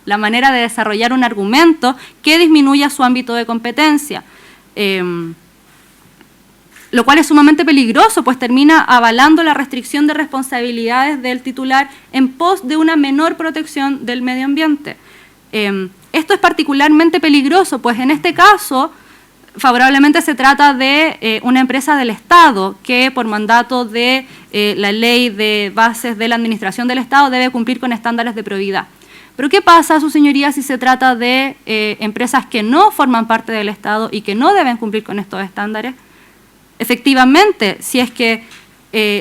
Speaker 1: la manera de desarrollar un argumento que disminuya su ámbito de competencia, lo cual es sumamente peligroso, pues termina avalando la restricción de responsabilidades del titular en pos de una menor protección del medio ambiente. Esto es particularmente peligroso, pues en este caso, favorablemente se trata de una empresa del Estado que, por mandato de la Ley de Bases de la Administración del Estado, debe cumplir con estándares de probidad. Pero ¿qué pasa, su señoría, si se trata de empresas que no forman parte del Estado y que no deben cumplir con estos estándares? Efectivamente, si es que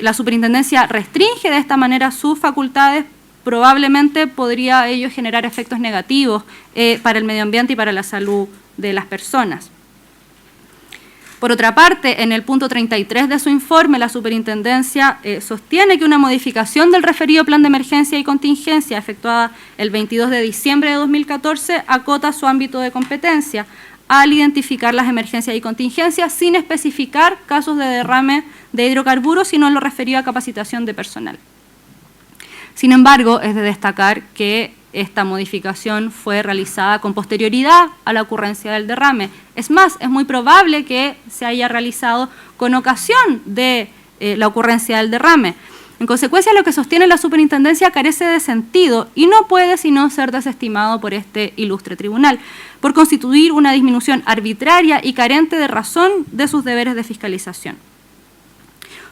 Speaker 1: la superintendencia restringe de esta manera sus facultades, probablemente podría ello generar efectos negativos para el medio ambiente y para la salud de las personas. Por otra parte, en el punto 33 de su informe, la superintendencia sostiene que una modificación del referido plan de emergencia y contingencia efectuada el 22 de diciembre de 2014 acota su ámbito de competencia al identificar las emergencias y contingencias sin especificar casos de derrame de hidrocarburos, sino en lo referido a capacitación de personal. Sin embargo, es de destacar que esta modificación fue realizada con posterioridad a la ocurrencia del derrame. Es más, es muy probable que se haya realizado con ocasión de la ocurrencia del derrame. En consecuencia, lo que sostiene la superintendencia carece de sentido y no puede sino ser desestimado por este ilustre tribunal, por constituir una disminución arbitraria y carente de razón de sus deberes de fiscalización.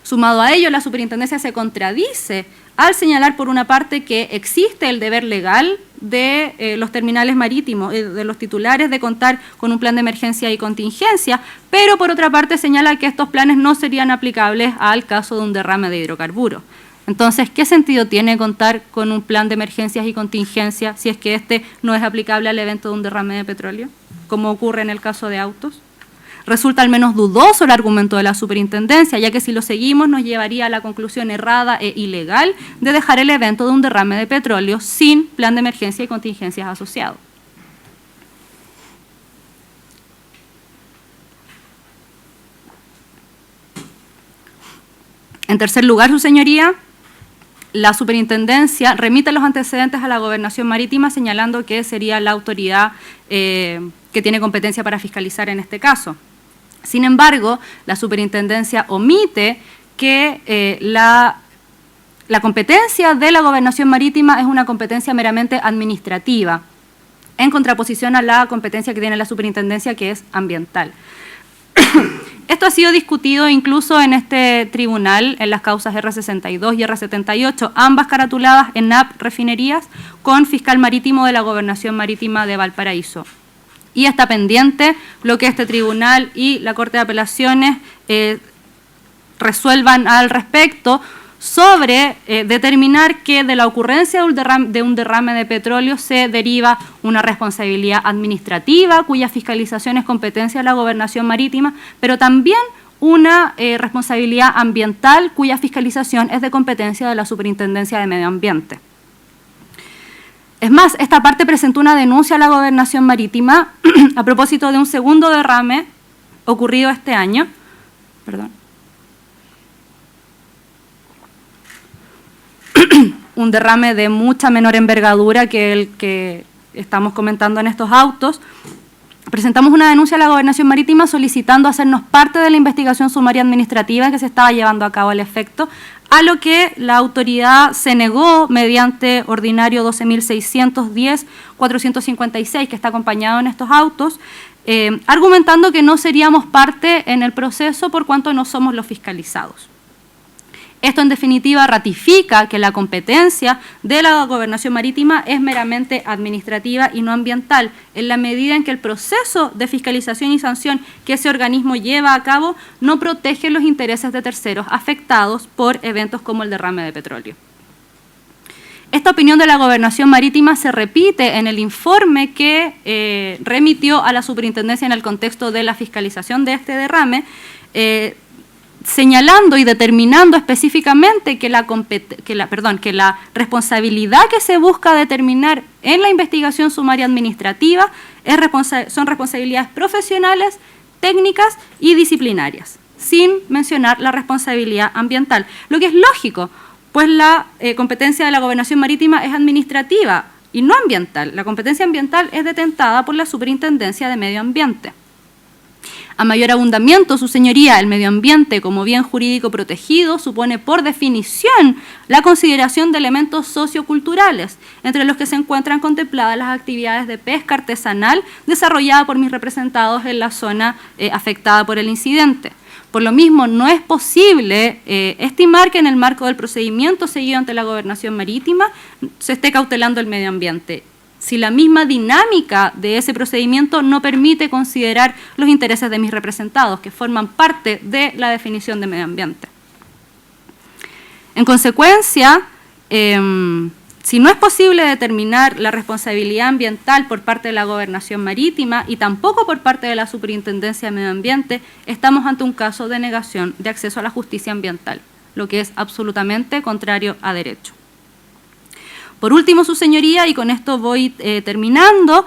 Speaker 1: Sumado a ello, la superintendencia se contradice al señalar, por una parte, que existe el deber legal de los terminales marítimos, de los titulares, de contar con un plan de emergencia y contingencia, pero por otra parte señala que estos planes no serían aplicables al caso de un derrame de hidrocarburos. Entonces, ¿qué sentido tiene contar con un plan de emergencias y contingencia si es que este no es aplicable al evento de un derrame de petróleo, como ocurre en el caso de autos? Resulta al menos dudoso el argumento de la superintendencia, ya que si lo seguimos nos llevaría a la conclusión errada e ilegal de dejar el evento de un derrame de petróleo sin plan de emergencia y contingencias asociado. En tercer lugar, su señoría, la superintendencia remite los antecedentes a la Gobernación Marítima señalando que sería la autoridad que tiene competencia para fiscalizar en este caso. Sin embargo, la superintendencia omite que la competencia de la Gobernación Marítima es una competencia meramente administrativa, en contraposición a la competencia que tiene la superintendencia, que es ambiental. Esto ha sido discutido incluso en este tribunal, en las causas R62 y R78, ambas caratuladas en ENAP Refinerías, con fiscal marítimo de la Gobernación Marítima de Valparaíso. Y está pendiente lo que este tribunal y la Corte de Apelaciones resuelvan al respecto sobre determinar que de la ocurrencia de un derrame de petróleo se deriva una responsabilidad administrativa cuya fiscalización es competencia de la Gobernación Marítima, pero también una responsabilidad ambiental cuya fiscalización es de competencia de la Superintendencia de Medio Ambiente. Es más, esta parte presentó una denuncia a la Gobernación Marítima a propósito de un segundo derrame ocurrido este año. Un derrame de mucha menor envergadura que el que estamos comentando en estos autos. Presentamos una denuncia a la Gobernación Marítima solicitando hacernos parte de la investigación sumaria administrativa que se estaba llevando a cabo al efecto, a lo que la autoridad se negó mediante ordinario 12.610-456, que está acompañado en estos autos, argumentando que no seríamos parte en el proceso por cuanto no somos los fiscalizados. Esto, en definitiva, ratifica que la competencia de la Gobernación Marítima es meramente administrativa y no ambiental, en la medida en que el proceso de fiscalización y sanción que ese organismo lleva a cabo no protege los intereses de terceros afectados por eventos como el derrame de petróleo. Esta opinión de la Gobernación Marítima se repite en el informe que remitió a la Superintendencia en el contexto de la fiscalización de este derrame, señalando y determinando específicamente que la responsabilidad que se busca determinar en la investigación sumaria administrativa son responsabilidades profesionales, técnicas y disciplinarias, sin mencionar la responsabilidad ambiental, lo que es lógico, pues la competencia de la Gobernación Marítima es administrativa y no ambiental. La competencia ambiental es detentada por la Superintendencia de Medio Ambiente. A mayor abundamiento, su señoría, el medio ambiente como bien jurídico protegido supone por definición la consideración de elementos socioculturales, entre los que se encuentran contempladas las actividades de pesca artesanal desarrollada por mis representados en la zona afectada por el incidente. Por lo mismo, no es posible estimar que en el marco del procedimiento seguido ante la Gobernación Marítima se esté cautelando el medio ambiente, si la misma dinámica de ese procedimiento no permite considerar los intereses de mis representados, que forman parte de la definición de medio ambiente. En consecuencia, si no es posible determinar la responsabilidad ambiental por parte de la Gobernación Marítima y tampoco por parte de la Superintendencia de Medio Ambiente, estamos ante un caso de negación de acceso a la justicia ambiental, lo que es absolutamente contrario a derecho. Por último, su señoría, y con esto voy terminando,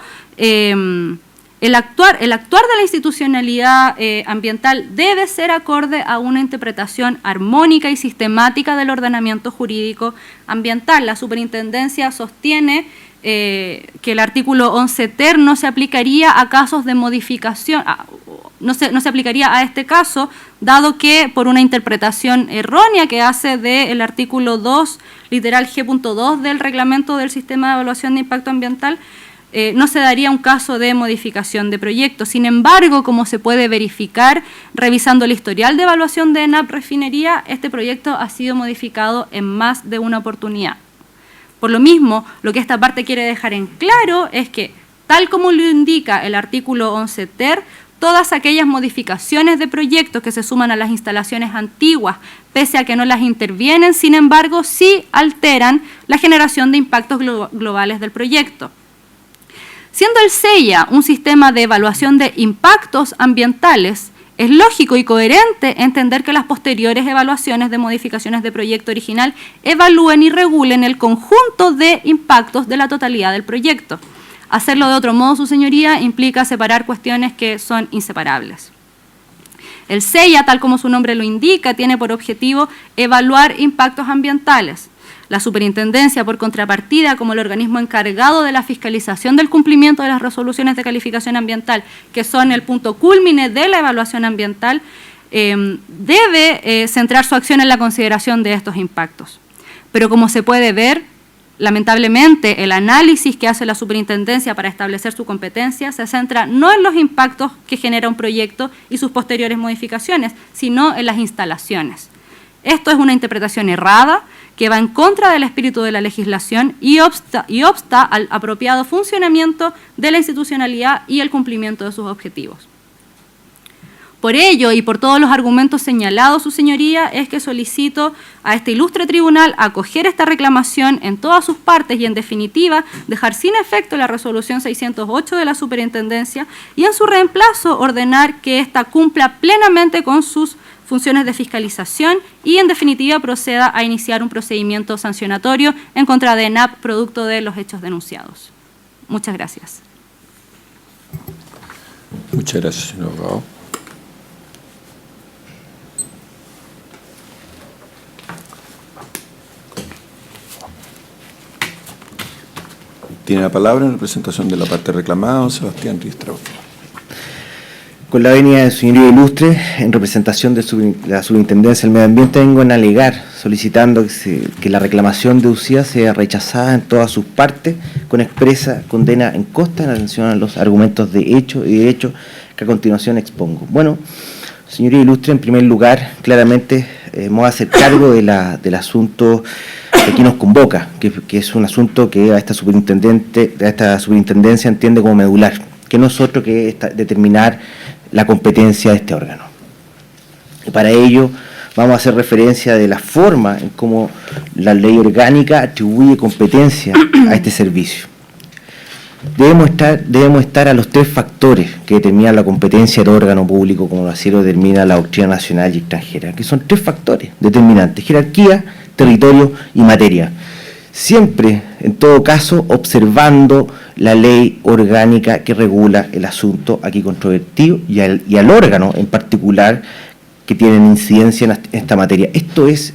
Speaker 1: el actuar de la institucionalidad ambiental debe ser acorde a una interpretación armónica y sistemática del ordenamiento jurídico ambiental. La Superintendencia sostiene que el artículo 11 ter no se aplicaría a casos de modificación, no se aplicaría a este caso, dado que por una interpretación errónea que hace del artículo 2, literal G.2 del Reglamento del Sistema de Evaluación de Impacto Ambiental, no se daría un caso de modificación de proyecto. Sin embargo, como se puede verificar revisando el historial de evaluación de ENAP Refinería, este proyecto ha sido modificado en más de una oportunidad. Por lo mismo, lo que esta parte quiere dejar en claro es que, tal como lo indica el artículo 11 ter, todas aquellas modificaciones de proyectos que se suman a las instalaciones antiguas, pese a que no las intervienen, sin embargo, sí alteran la generación de impactos globales del proyecto. Siendo el SEIA un sistema de evaluación de impactos ambientales, es lógico y coherente entender que las posteriores evaluaciones de modificaciones de proyecto original evalúen y regulen el conjunto de impactos de la totalidad del proyecto. Hacerlo de otro modo, su señoría, implica separar cuestiones que son inseparables. El SEIA, tal como su nombre lo indica, tiene por objetivo evaluar impactos ambientales. La Superintendencia, por contrapartida, como el organismo encargado de la fiscalización del cumplimiento de las resoluciones de calificación ambiental, que son el punto cúlmine de la evaluación ambiental, debe centrar su acción en la consideración de estos impactos. Pero como se puede ver, lamentablemente, el análisis que hace la Superintendencia para establecer su competencia se centra no en los impactos que genera un proyecto y sus posteriores modificaciones, sino en las instalaciones. Esto es una interpretación errada que va en contra del espíritu de la legislación y obsta al apropiado funcionamiento de la institucionalidad y el cumplimiento de sus objetivos. Por ello, y por todos los argumentos señalados, su señoría, es que solicito a este ilustre tribunal acoger esta reclamación en todas sus partes y, en definitiva, dejar sin efecto la resolución 608 de la Superintendencia y, en su reemplazo, ordenar que ésta cumpla plenamente con sus funciones de fiscalización y, en definitiva, proceda a iniciar un procedimiento sancionatorio en contra de ENAP producto de los hechos denunciados. Muchas gracias.
Speaker 2: Muchas gracias, señor abogado. Tiene la palabra en representación de la parte reclamada, don Sebastián Ristrauch.
Speaker 4: Con la venia de su señoría ilustre, en representación de la Superintendencia del Medio Ambiente, vengo a alegar, solicitando que la reclamación deducida sea rechazada en todas sus partes, con expresa condena en costa en atención a los argumentos de hecho y derecho que a continuación expongo. Bueno, señoría ilustre, en primer lugar, claramente vamos a hacer cargo del asunto que aquí nos convoca, que es un asunto que esta superintendencia entiende como medular, que no es otro que determinar la competencia de este órgano. Y para ello vamos a hacer referencia de la forma en cómo la ley orgánica atribuye competencia a este servicio. Debemos estar a los 3 factores que determinan la competencia del órgano público, como así lo determina la doctrina nacional y extranjera, que son 3 factores determinantes: jerarquía, territorio y materia. Siempre, en todo caso, observando la ley orgánica que regula el asunto aquí controvertido y al órgano en particular que tienen incidencia en esta materia. Esto es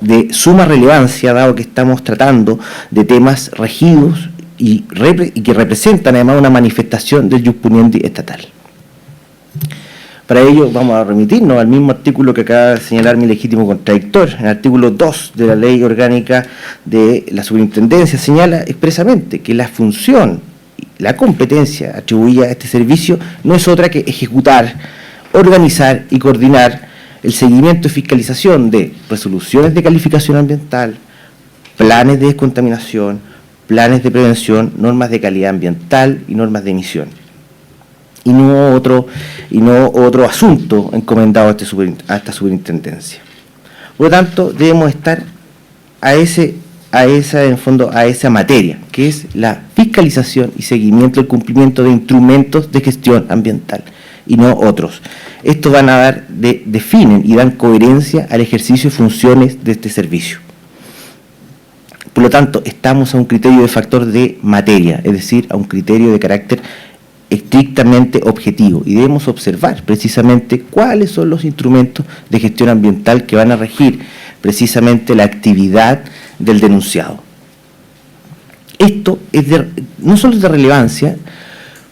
Speaker 4: de suma relevancia, dado que estamos tratando de temas regidos y que representan además una manifestación del ius puniendi estatal. Para ello vamos a remitirnos al mismo artículo que acaba de señalar mi legítimo contradictor. El artículo 2 de la Ley Orgánica de la Superintendencia señala expresamente que la función, la competencia atribuida a este servicio no es otra que ejecutar, organizar y coordinar el seguimiento y fiscalización de resoluciones de calificación ambiental, planes de descontaminación, planes de prevención, normas de calidad ambiental y normas de emisión. Y no otro asunto encomendado a esta superintendencia. Por lo tanto, debemos estar a esa materia, que es la fiscalización y seguimiento del cumplimiento de instrumentos de gestión ambiental, y no otros. Estos van a definen y dan coherencia al ejercicio de funciones de este servicio. Por lo tanto, estamos a un criterio de factor de materia, es decir, a un criterio de carácter estrictamente objetivo, y debemos observar precisamente cuáles son los instrumentos de gestión ambiental que van a regir precisamente la actividad del denunciado. Esto es no solo de relevancia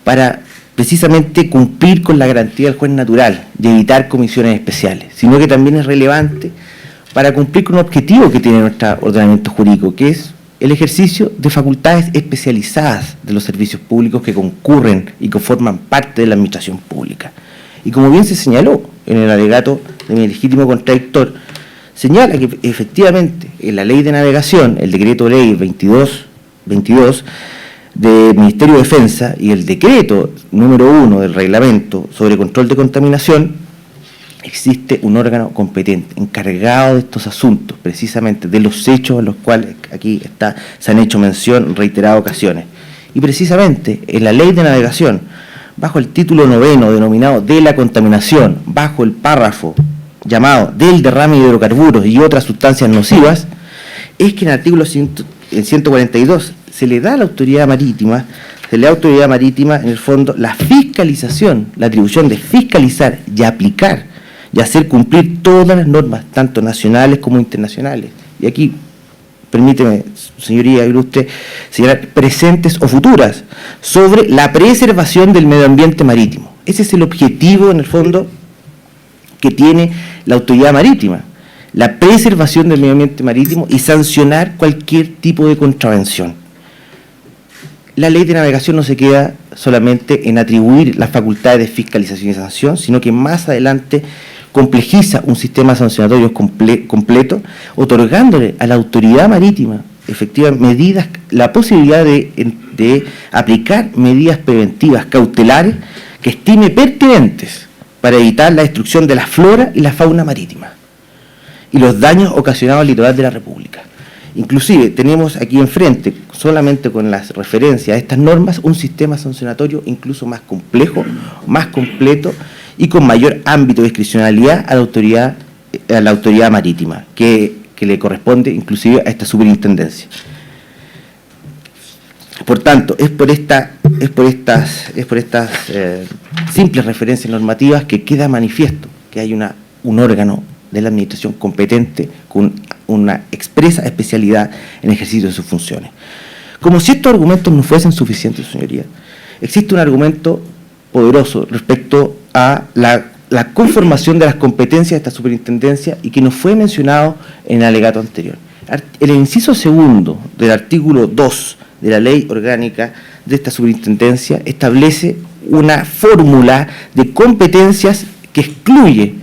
Speaker 4: para precisamente cumplir con la garantía del juez natural de evitar comisiones especiales, sino que también es relevante para cumplir con un objetivo que tiene nuestro ordenamiento jurídico, que es el ejercicio de facultades especializadas de los servicios públicos que concurren y que forman parte de la administración pública. Y como bien se señaló en el alegato de mi legítimo contradictor, señala que efectivamente en la ley de navegación, el decreto ley 22 del Ministerio de Defensa y el decreto número 1 del reglamento sobre control de contaminación, existe un órgano competente encargado de estos asuntos, precisamente de los hechos en los cuales aquí se han hecho mención en reiteradas ocasiones. Y precisamente en la ley de navegación, bajo el título 9 denominado de la contaminación, bajo el párrafo llamado del derrame de hidrocarburos y otras sustancias nocivas, es que en el artículo 142 se le da a la autoridad marítima, en el fondo, la fiscalización, la atribución de fiscalizar y aplicar y hacer cumplir todas las normas, tanto nacionales como internacionales. Y aquí, permíteme, señoría ilustre, señalar presentes o futuras, sobre la preservación del medio ambiente marítimo. Ese es el objetivo, en el fondo, que tiene la autoridad marítima, la preservación del medio ambiente marítimo y sancionar cualquier tipo de contravención. La ley de navegación no se queda solamente en atribuir las facultades de fiscalización y sanción, sino que más adelante complejiza un sistema sancionatorio completo, otorgándole a la autoridad marítima efectivamente la posibilidad de aplicar medidas preventivas cautelares que estime pertinentes para evitar la destrucción de la flora y la fauna marítima y los daños ocasionados al litoral de la República. Inclusive tenemos aquí enfrente, solamente con las referencias a estas normas, un sistema sancionatorio incluso más complejo, más completo y con mayor ámbito de discrecionalidad a la autoridad marítima, que le corresponde inclusive a esta superintendencia. Por tanto, es por estas simples referencias normativas que queda manifiesto que hay un órgano de la administración competente con una expresa especialidad en el ejercicio de sus funciones. Como si estos argumentos no fuesen suficientes, señoría, existe un argumento poderoso respecto a la conformación de las competencias de esta superintendencia y que nos fue mencionado en el alegato anterior. El inciso segundo del artículo 2 de la ley orgánica de esta superintendencia establece una fórmula de competencias que excluye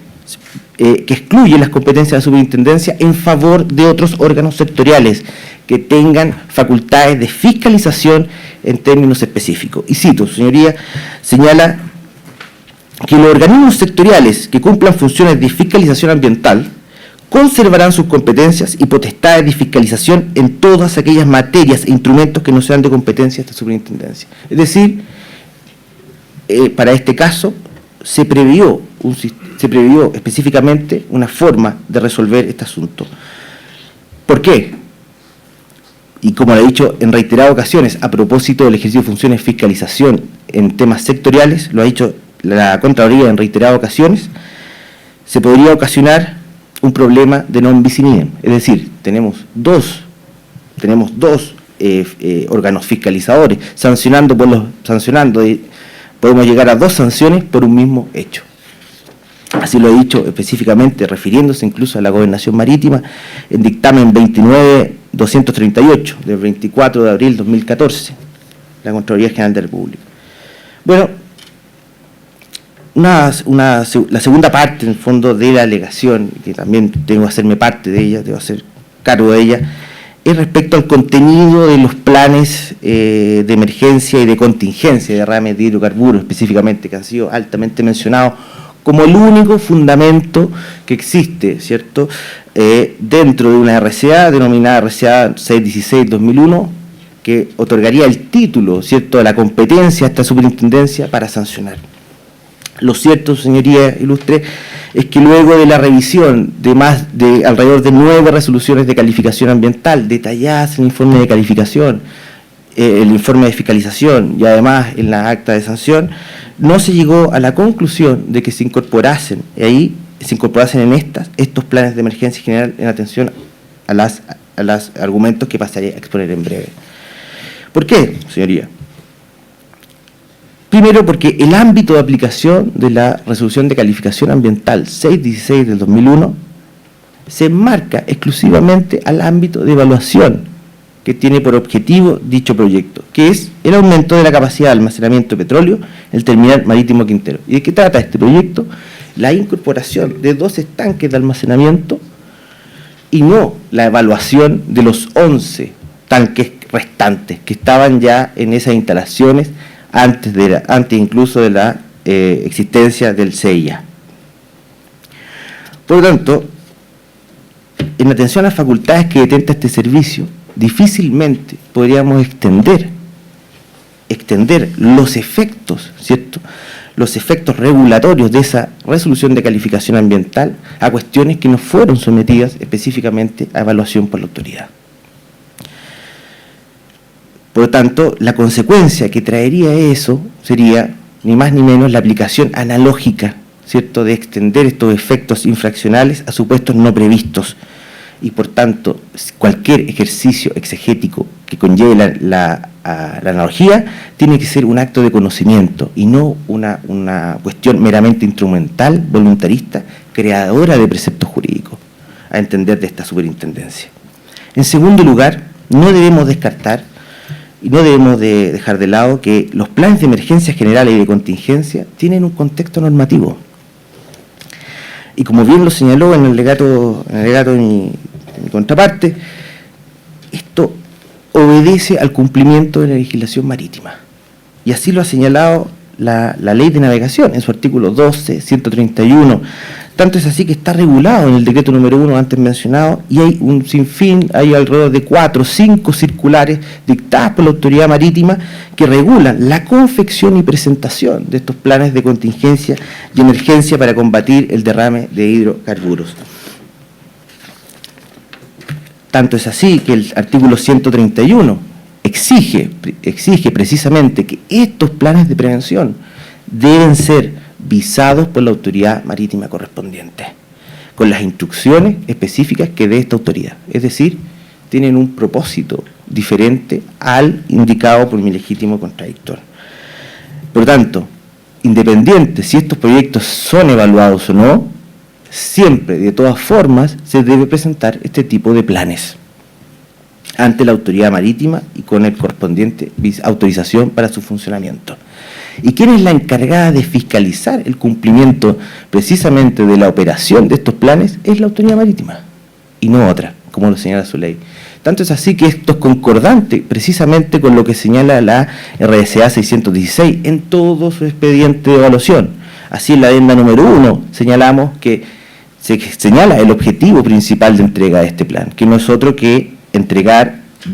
Speaker 4: las competencias de la superintendencia en favor de otros órganos sectoriales que tengan facultades de fiscalización en términos específicos. Y cito, señoría, señala que los organismos sectoriales que cumplan funciones de fiscalización ambiental conservarán sus competencias y potestades de fiscalización en todas aquellas materias e instrumentos que no sean de competencia de esta superintendencia. Es decir, para este caso se previó específicamente una forma de resolver este asunto. ¿Por qué? Y como lo he dicho en reiteradas ocasiones, a propósito del ejercicio de funciones de fiscalización en temas sectoriales, lo ha dicho la Contraloría en reiteradas ocasiones, se podría ocasionar un problema de non bis in idem. Es decir, tenemos dos órganos fiscalizadores podemos llegar a 2 sanciones por un mismo hecho. Así lo he dicho específicamente, refiriéndose incluso a la gobernación marítima, en dictamen 29.238 del 24 de abril de 2014, la Contraloría General de la República. Bueno, la segunda parte, en el fondo, de la alegación, que también tengo que hacerme parte de ella, debo hacer cargo de ella, es respecto al contenido de los planes de emergencia y de contingencia de derrames de hidrocarburos específicamente, que han sido altamente mencionados como el único fundamento que existe, ¿cierto?, dentro de una RCA denominada RCA 616-2001, que otorgaría el título, ¿cierto?, de la competencia a esta superintendencia para sancionar. Lo cierto, señoría ilustre, es que luego de la revisión de alrededor de 9 resoluciones de calificación ambiental, detalladas en el informe de calificación, el informe de fiscalización y además en la acta de sanción, no se llegó a la conclusión de que se incorporasen en estos planes de emergencia general en atención a los argumentos que pasaré a exponer en breve. ¿Por qué, señoría? Primero, porque el ámbito de aplicación de la resolución de calificación ambiental 616 del 2001 se enmarca exclusivamente al ámbito de evaluación que tiene por objetivo dicho proyecto, que es el aumento de la capacidad de almacenamiento de petróleo en el terminal marítimo Quintero. ¿Y de qué trata este proyecto? La incorporación de 2 estanques de almacenamiento y no la evaluación de los 11 tanques restantes que estaban ya en esas instalaciones antes incluso de la existencia del CIA. Por lo tanto, en atención a las facultades que detenta este servicio, difícilmente podríamos extender los efectos, ¿cierto?, los efectos regulatorios de esa resolución de calificación ambiental a cuestiones que no fueron sometidas específicamente a evaluación por la autoridad. Por lo tanto, la consecuencia que traería eso sería, ni más ni menos, la aplicación analógica, ¿cierto?, de extender estos efectos infraccionales a supuestos no previstos. Y por tanto, cualquier ejercicio exegético que conlleve la analogía tiene que ser un acto de conocimiento y no una cuestión meramente instrumental, voluntarista, creadora de preceptos jurídicos, a entender de esta superintendencia. En segundo lugar, no debemos descartar y no debemos de dejar de lado que los planes de emergencia generales y de contingencia tienen un contexto normativo. Y como bien lo señaló en el alegato de mi contraparte, esto obedece al cumplimiento de la legislación marítima. Y así lo ha señalado la Ley de Navegación en su artículo 12, 131. Tanto es así que está regulado en el decreto número 1 antes mencionado, y hay un sinfín, hay alrededor de 4 o 5 circulares dictadas por la autoridad marítima que regulan la confección y presentación de estos planes de contingencia y emergencia para combatir el derrame de hidrocarburos. Tanto es así que el artículo 131 exige precisamente que estos planes de prevención deben ser visados por la autoridad marítima correspondiente, con las instrucciones específicas que dé esta autoridad. Es decir, tienen un propósito diferente al indicado por mi legítimo contradictor. Por lo tanto, independiente si estos proyectos son evaluados o no, siempre, de todas formas, se debe presentar este tipo de planes ante la autoridad marítima y con el correspondiente autorización para su funcionamiento. ¿Y quién es la encargada de fiscalizar el cumplimiento precisamente de la operación de estos planes? Es la autoridad marítima y no otra, como lo señala su ley. Tanto es así que esto es concordante precisamente con lo que señala la RCA 616 en todo su expediente de evaluación, Así, en la adenda número 1 señalamos que se señala el objetivo principal de entrega de este plan, que no es otro que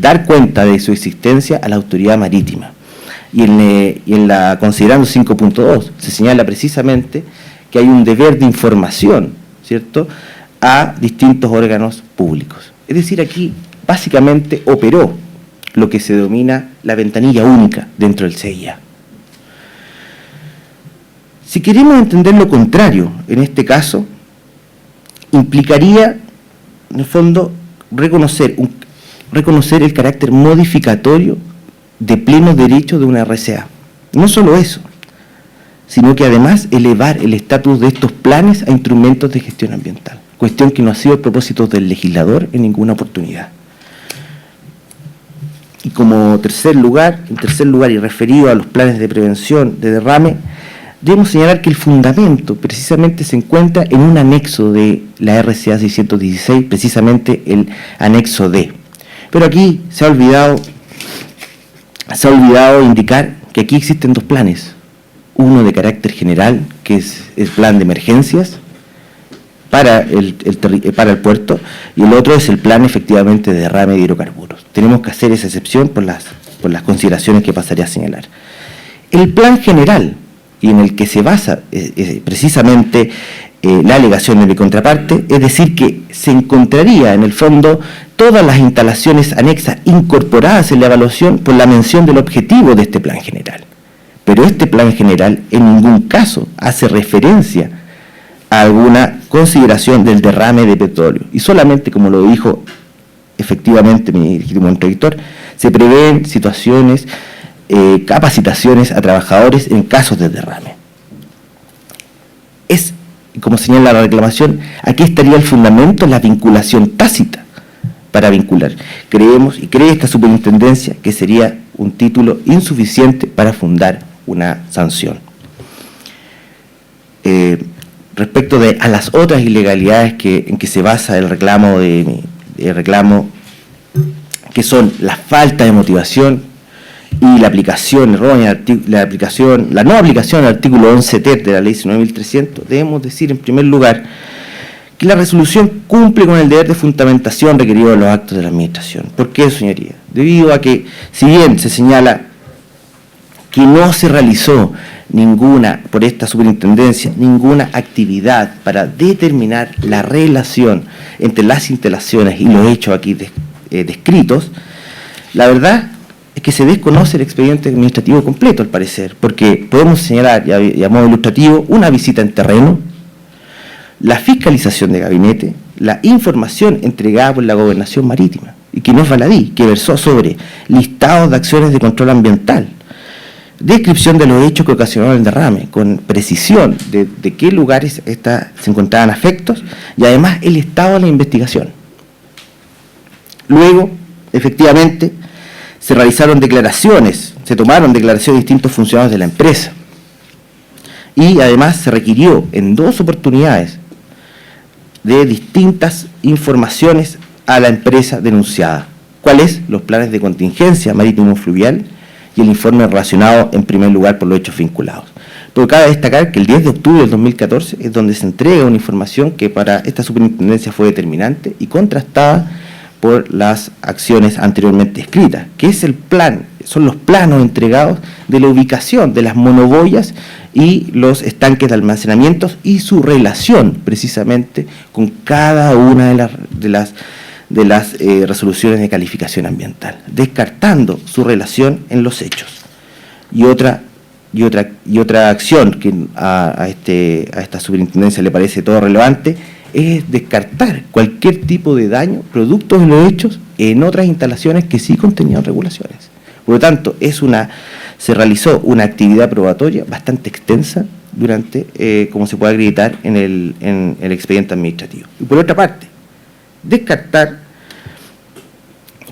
Speaker 4: dar cuenta de su existencia a la autoridad marítima. Y en la considerando 5.2 se señala precisamente que hay un deber de información, ¿cierto?, a distintos órganos públicos. Es decir, aquí básicamente operó lo que se denomina la ventanilla única dentro del CIA. Si queremos entender lo contrario, en este caso, implicaría, en el fondo, reconocer el carácter modificatorio de pleno derecho de una RCA. No solo eso, sino que además elevar el estatus de estos planes a instrumentos de gestión ambiental, cuestión que no ha sido el propósito del legislador en ninguna oportunidad. Y en tercer lugar, y referido a los planes de prevención de derrame, debemos señalar que el fundamento precisamente se encuentra en un anexo de la RCA 616, precisamente el anexo D. Pero aquí se ha olvidado indicar que aquí existen dos planes. Uno de carácter general, que es el plan de emergencias para el puerto, y el otro es el plan efectivamente de derrame de hidrocarburos. Tenemos que hacer esa excepción por las consideraciones que pasaré a señalar. El plan general, y en el que se basa precisamente la alegación de mi contraparte, es decir, que se encontraría en el fondo todas las instalaciones anexas incorporadas en la evaluación por la mención del objetivo de este plan general. Pero este plan general en ningún caso hace referencia a alguna consideración del derrame de petróleo. Y solamente, como lo dijo efectivamente mi legítimo contradictor, se prevén situaciones, capacitaciones a trabajadores en casos de derrame. Es, como señala la reclamación, aquí estaría el fundamento, la vinculación tácita para vincular. Creemos y cree esta superintendencia que sería un título insuficiente para fundar una sanción. Respecto a las otras ilegalidades en que se basa el reclamo, que son la falta de motivación y la aplicación errónea, la no aplicación del artículo 11 ter de la ley 19.300, debemos decir en primer lugar que la resolución cumple con el deber de fundamentación requerido de los actos de la administración. ¿Por qué, señoría? Debido a que, si bien se señala que no se realizó por esta superintendencia, ninguna actividad para determinar la relación entre las instalaciones y los hechos aquí descritos, la verdad es que se desconoce el expediente administrativo completo, al parecer, porque podemos señalar, y a modo ilustrativo, una visita en terreno, la fiscalización de gabinete, la información entregada por la Gobernación Marítima, y que no es baladí, que versó sobre listados de acciones de control ambiental, descripción de los hechos que ocasionaron el derrame, con precisión de qué lugares se encontraban afectos, y además el estado de la investigación. Luego, efectivamente, se tomaron declaraciones de distintos funcionarios de la empresa, y además se requirió en 2 oportunidades de distintas informaciones a la empresa denunciada. ¿Cuáles? Los planes de contingencia marítimo-fluvial y el informe relacionado en primer lugar por los hechos vinculados. Pero cabe destacar que el 10 de octubre del 2014 es donde se entrega una información que para esta superintendencia fue determinante y contrastada por las acciones anteriormente escritas, que es el plan, son los planos entregados de la ubicación de las monoboyas y los estanques de almacenamientos y su relación precisamente con cada una de las resoluciones de calificación ambiental, descartando su relación en los hechos. Y otra acción que a esta superintendencia le parece todo relevante es descartar cualquier tipo de daño producto de los hechos en otras instalaciones que sí contenían regulaciones. Por lo tanto, se realizó una actividad probatoria bastante extensa durante, como se puede acreditar en el expediente administrativo. Y por otra parte, descartar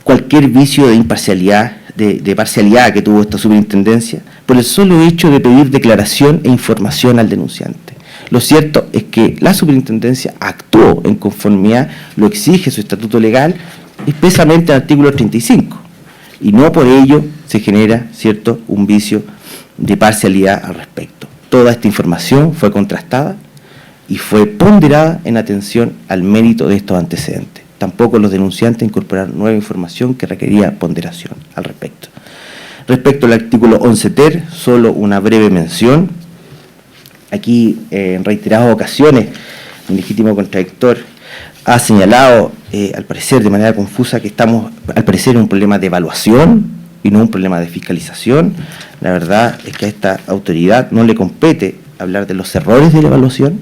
Speaker 4: cualquier vicio de imparcialidad, de parcialidad que tuvo esta superintendencia por el solo hecho de pedir declaración e información al denunciante. Lo cierto es que la superintendencia actuó en conformidad, lo exige su estatuto legal, expresamente en el artículo 35, y no por ello se genera, ¿cierto?, un vicio de parcialidad al respecto. toda esta información fue contrastada y fue ponderada en atención al mérito de estos antecedentes. Tampoco los denunciantes incorporaron nueva información que requería ponderación al respecto. Respecto al artículo 11 ter, solo una breve mención. Aquí, en reiteradas ocasiones, el legítimo contradictor ha señalado, al parecer de manera confusa, que estamos, al parecer, en un problema de evaluación y no un problema de fiscalización. La verdad es que a esta autoridad no le compete hablar de los errores de la evaluación,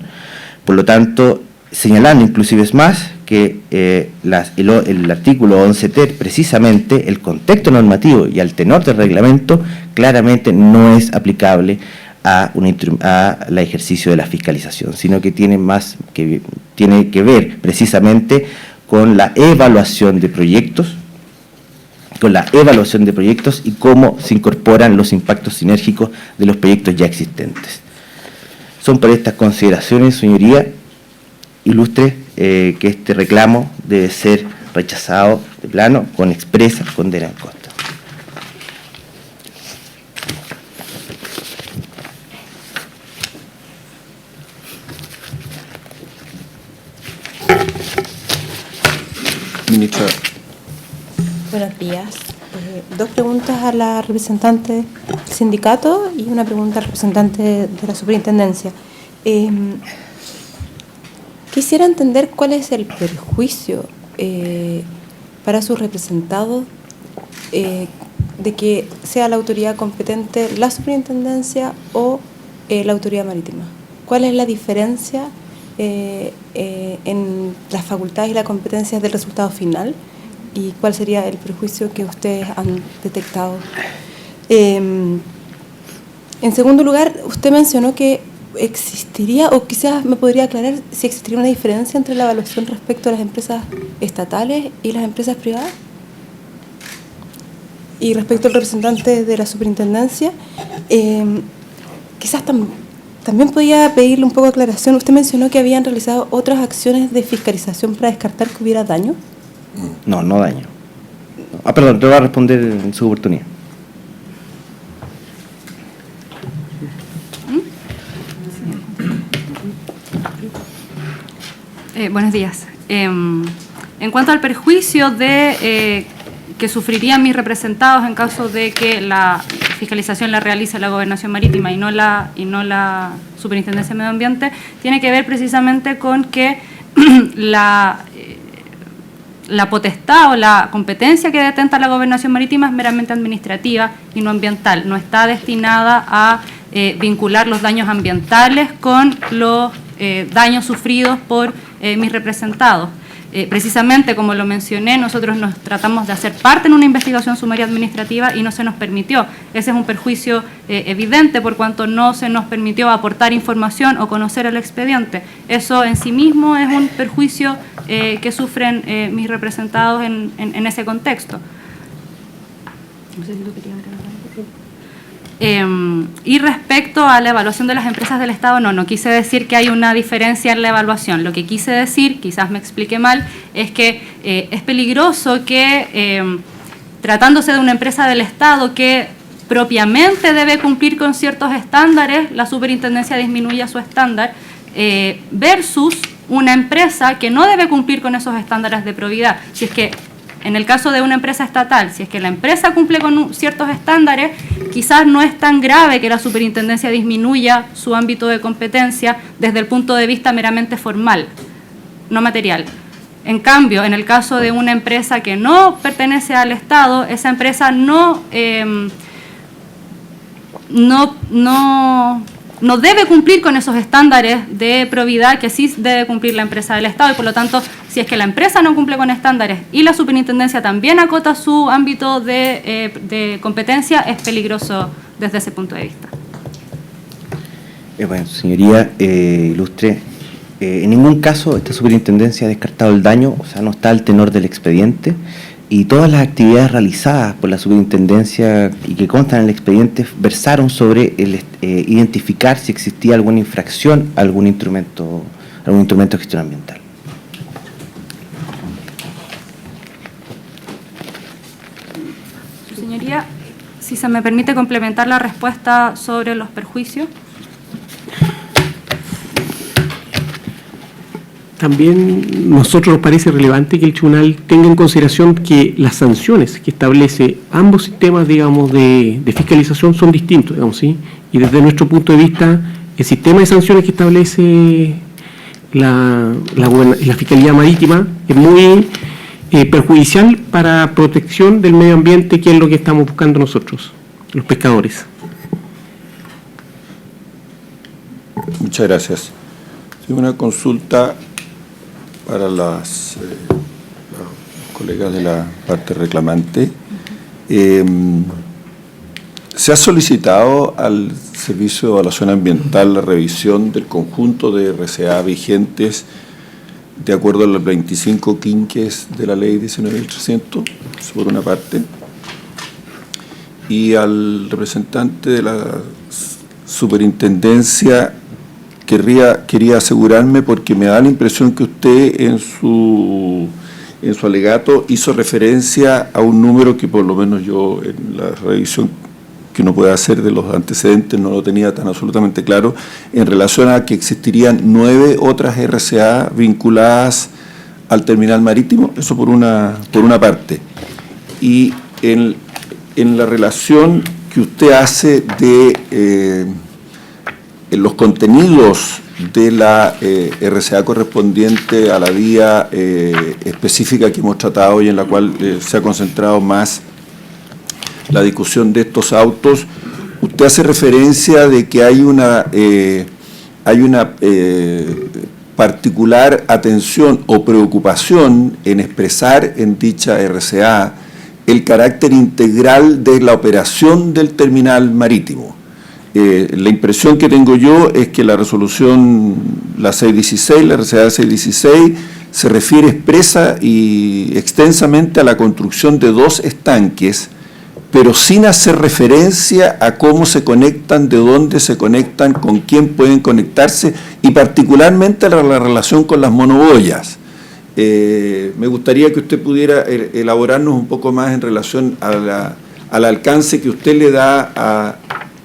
Speaker 4: por lo tanto, señalando inclusive es más que el artículo 11 ter, precisamente el contexto normativo y al tenor del reglamento, claramente no es aplicable a la ejercicio de la fiscalización, sino que tiene que ver precisamente con la evaluación de proyectos, y cómo se incorporan los impactos sinérgicos de los proyectos ya existentes. Son por estas consideraciones, señoría ilustre, que este reclamo debe ser rechazado de plano con expresa condena en contra.
Speaker 2: Ministra.
Speaker 5: Buenos días. Dos preguntas a la representante del sindicato y una pregunta al representante de la superintendencia. Quisiera entender cuál es el perjuicio para sus representados de que sea la autoridad competente la superintendencia o la autoridad marítima. ¿Cuál es la diferencia en las facultades y las competencias del resultado final? ¿Y cuál sería el perjuicio que ustedes han detectado? En segundo lugar, usted mencionó que existiría, o quizás me podría aclarar si existiría una diferencia entre la evaluación respecto a las empresas estatales y las empresas privadas. Y respecto al representante de la superintendencia, quizás también podía pedirle un poco de aclaración. Usted mencionó que habían realizado otras acciones de fiscalización para descartar que hubiera daño.
Speaker 4: No daño. Perdón, te voy a responder en su oportunidad.
Speaker 1: Buenos días. En cuanto al perjuicio que sufrirían mis representados en caso de que la fiscalización la realice la Gobernación Marítima y no la Superintendencia de Medio Ambiente, tiene que ver precisamente con que la potestad o la competencia que detenta la Gobernación Marítima es meramente administrativa y no ambiental. No está destinada a vincular los daños ambientales con los daños sufridos por mis representados. Precisamente, como lo mencioné, nosotros nos tratamos de hacer parte en una investigación sumaria administrativa y no se nos permitió. Ese es un perjuicio evidente por cuanto no se nos permitió aportar información o conocer el expediente. Eso en sí mismo es un perjuicio que sufren mis representados en ese contexto. No sé si tú querías agregar algo. Y respecto a la evaluación de las empresas del Estado, no quise decir que hay una diferencia en la evaluación. Lo que quise decir, quizás me expliqué mal, es que es peligroso que, tratándose de una empresa del Estado que propiamente debe cumplir con ciertos estándares, la superintendencia disminuya su estándar, versus una empresa que no debe cumplir con esos estándares de probidad. Si es que en el caso de una empresa estatal, si es que la empresa cumple con ciertos estándares, quizás no es tan grave que la superintendencia disminuya su ámbito de competencia desde el punto de vista meramente formal, no material. En cambio, en el caso de una empresa que no pertenece al Estado, esa empresa no debe cumplir con esos estándares de probidad que sí debe cumplir la empresa del Estado, y por lo tanto, si es que la empresa no cumple con estándares y la superintendencia también acota su ámbito de competencia, es peligroso desde ese punto de vista.
Speaker 4: Bueno, señoría ilustre, en ningún caso esta superintendencia ha descartado el daño, o sea, no está al tenor del expediente, y todas las actividades realizadas por la superintendencia y que constan en el expediente versaron sobre identificar si existía alguna infracción a algún instrumento de gestión ambiental.
Speaker 1: Señoría, si se me permite complementar la respuesta sobre los perjuicios.
Speaker 6: también nosotros nos parece relevante que el tribunal tenga en consideración que las sanciones que establece ambos sistemas, digamos, de fiscalización son distintos, digamos, ¿sí? Y desde nuestro punto de vista, el sistema de sanciones que establece la Fiscalía Marítima es muy perjudicial para protección del medio ambiente, que es lo que estamos buscando nosotros, los pescadores.
Speaker 2: Muchas gracias. Tengo una consulta para los colegas de la parte reclamante. ¿Se ha solicitado al Servicio de Evaluación Ambiental la revisión del conjunto de RCA vigentes de acuerdo a los 25 quinques de la Ley 19.300? Eso por una parte. Y al representante de la Superintendencia quería asegurarme, porque me da la impresión que usted en su alegato hizo referencia a un número que por lo menos yo en la revisión que uno puede hacer de los antecedentes no lo tenía tan absolutamente claro, en relación a que existirían 9 otras RCA vinculadas al terminal marítimo. Eso por una parte. Y en la relación que usted hace de los contenidos de la RCA correspondiente a la vía específica que hemos tratado y en la cual se ha concentrado más la discusión de estos autos, usted hace referencia de que hay una particular atención o preocupación en expresar en dicha RCA el carácter integral de la operación del terminal marítimo. La impresión que tengo yo es que la resolución, la 616, la RCA 616, se refiere expresa y extensamente a la construcción de 2 estanques, pero sin hacer referencia a cómo se conectan, de dónde se conectan, con quién pueden conectarse y particularmente a la relación con las monoboyas. Me gustaría que usted pudiera elaborarnos un poco más en relación al alcance que usted le da a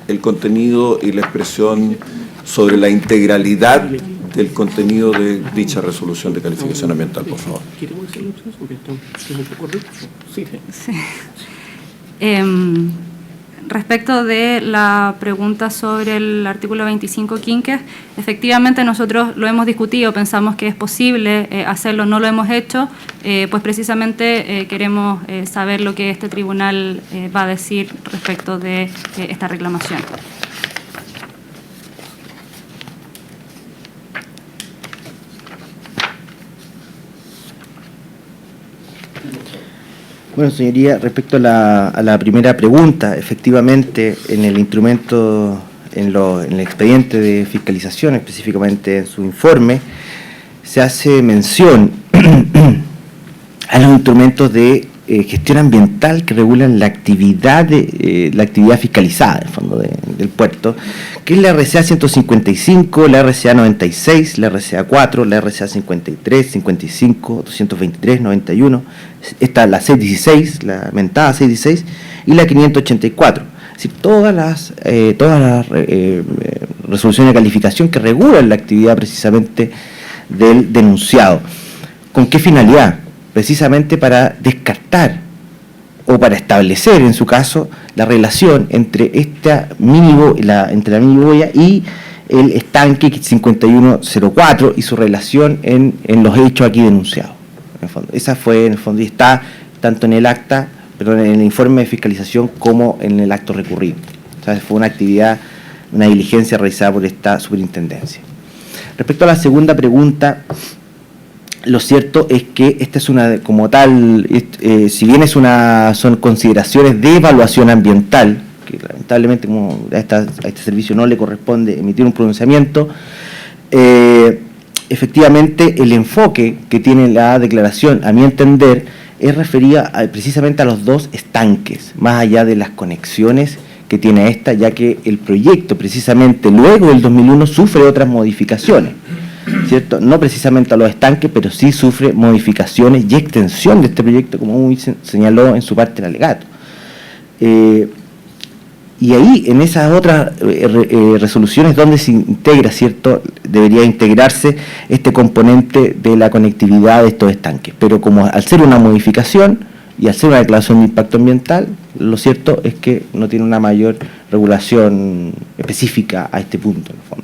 Speaker 2: el contenido y la expresión sobre la integralidad del contenido de dicha resolución de calificación ambiental, por favor.
Speaker 6: ¿Queremos decirlo porque estamos un poco ricos? Sí.
Speaker 1: Respecto de la pregunta sobre el artículo 25 quinques, efectivamente nosotros lo hemos discutido, pensamos que es posible hacerlo, no lo hemos hecho, pues precisamente queremos saber lo que este tribunal va a decir respecto de esta reclamación.
Speaker 4: Bueno, señoría, respecto a la primera pregunta, efectivamente en el instrumento, en el expediente de fiscalización, específicamente en su informe, se hace mención a los instrumentos de gestión ambiental que regulan la actividad fiscalizada, en el fondo, del puerto, que es la RCA 155, la RCA 96, la RCA 4, la RCA 53, 55, 223, 91, está la 616, la mentada 616, y la 584. Es decir, todas las resoluciones de calificación que regulan la actividad precisamente del denunciado. ¿Con qué finalidad? Precisamente para descartar o para establecer, en su caso, la relación entre la miniboya y el estanque 5104 y su relación en los hechos aquí denunciados. En el fondo, esa fue, en el fondo, y está tanto en el acta, perdón, en el informe de fiscalización como en el acto recurrido. O sea, fue una actividad, una diligencia realizada por esta superintendencia. Respecto a la segunda pregunta, lo cierto es que esta es una, como tal, si bien son consideraciones de evaluación ambiental, que lamentablemente como a este servicio no le corresponde emitir un pronunciamiento, efectivamente el enfoque que tiene la declaración, a mi entender, es referida precisamente a los 2 estanques, más allá de las conexiones que tiene esta, ya que el proyecto precisamente luego del 2001 sufre otras modificaciones, ¿cierto? No precisamente a los estanques, pero sí sufre modificaciones y extensión de este proyecto, como muy señaló en su parte el alegato. Y ahí, en esas otras resoluciones donde se integra, ¿cierto?, debería integrarse este componente de la conectividad de estos estanques. Pero como al ser una modificación y al ser una declaración de impacto ambiental, lo cierto es que no tiene una mayor regulación específica a este punto, en el fondo.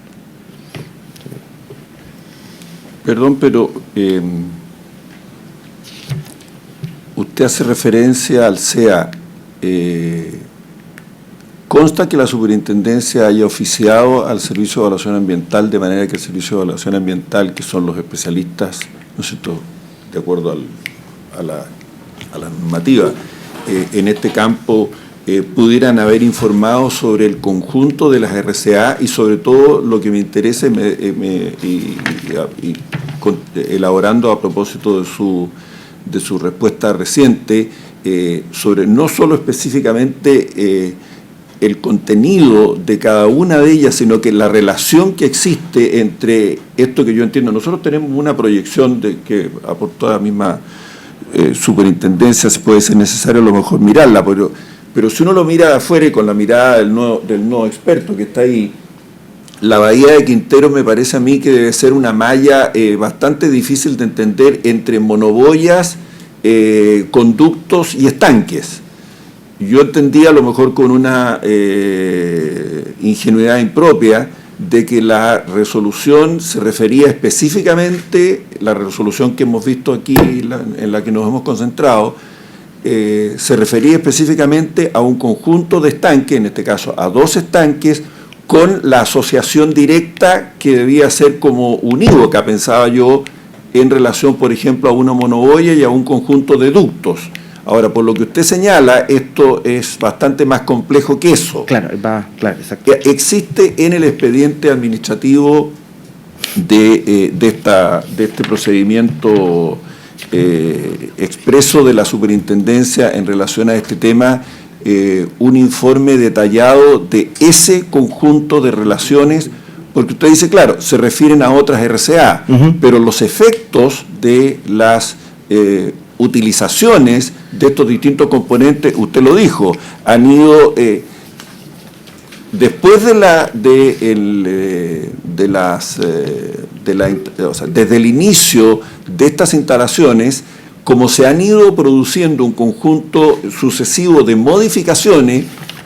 Speaker 2: Perdón, pero usted hace referencia al CEA. ¿Consta que la superintendencia haya oficiado al Servicio de Evaluación Ambiental de manera que el Servicio de Evaluación Ambiental, que son los especialistas, ¿no es cierto?, de acuerdo a la normativa, en este campo, pudieran haber informado sobre el conjunto de las RCA y sobre todo lo que me interesa, elaborando a propósito de su respuesta reciente, sobre no solo específicamente el contenido de cada una de ellas, sino que la relación que existe entre esto que yo entiendo. Nosotros tenemos una proyección de que aportó la misma superintendencia, si puede ser necesario a lo mejor mirarla, pero si uno lo mira de afuera y con la mirada del nuevo experto que está ahí, la bahía de Quintero me parece a mí que debe ser una malla bastante difícil de entender entre monoboyas, conductos y estanques. Yo entendía a lo mejor con una ingenuidad impropia de que la resolución se refería específicamente, la resolución que hemos visto aquí, en la que nos hemos concentrado, se refería específicamente a un conjunto de estanques, en este caso a 2 estanques, con la asociación directa que debía ser como unívoca, pensaba yo, en relación, por ejemplo, a una monoboya y a un conjunto de ductos. Ahora, por lo que usted señala, esto es bastante más complejo que eso.
Speaker 4: Claro, claro, exacto.
Speaker 2: Existe en el expediente administrativo de este procedimiento expreso de la superintendencia en relación a este tema, un informe detallado de ese conjunto de relaciones, porque usted dice, claro, se refieren a otras RCA, pero los efectos de las utilizaciones de estos distintos componentes, usted lo dijo, han ido después desde el inicio de estas instalaciones, como se han ido produciendo un conjunto sucesivo de modificaciones.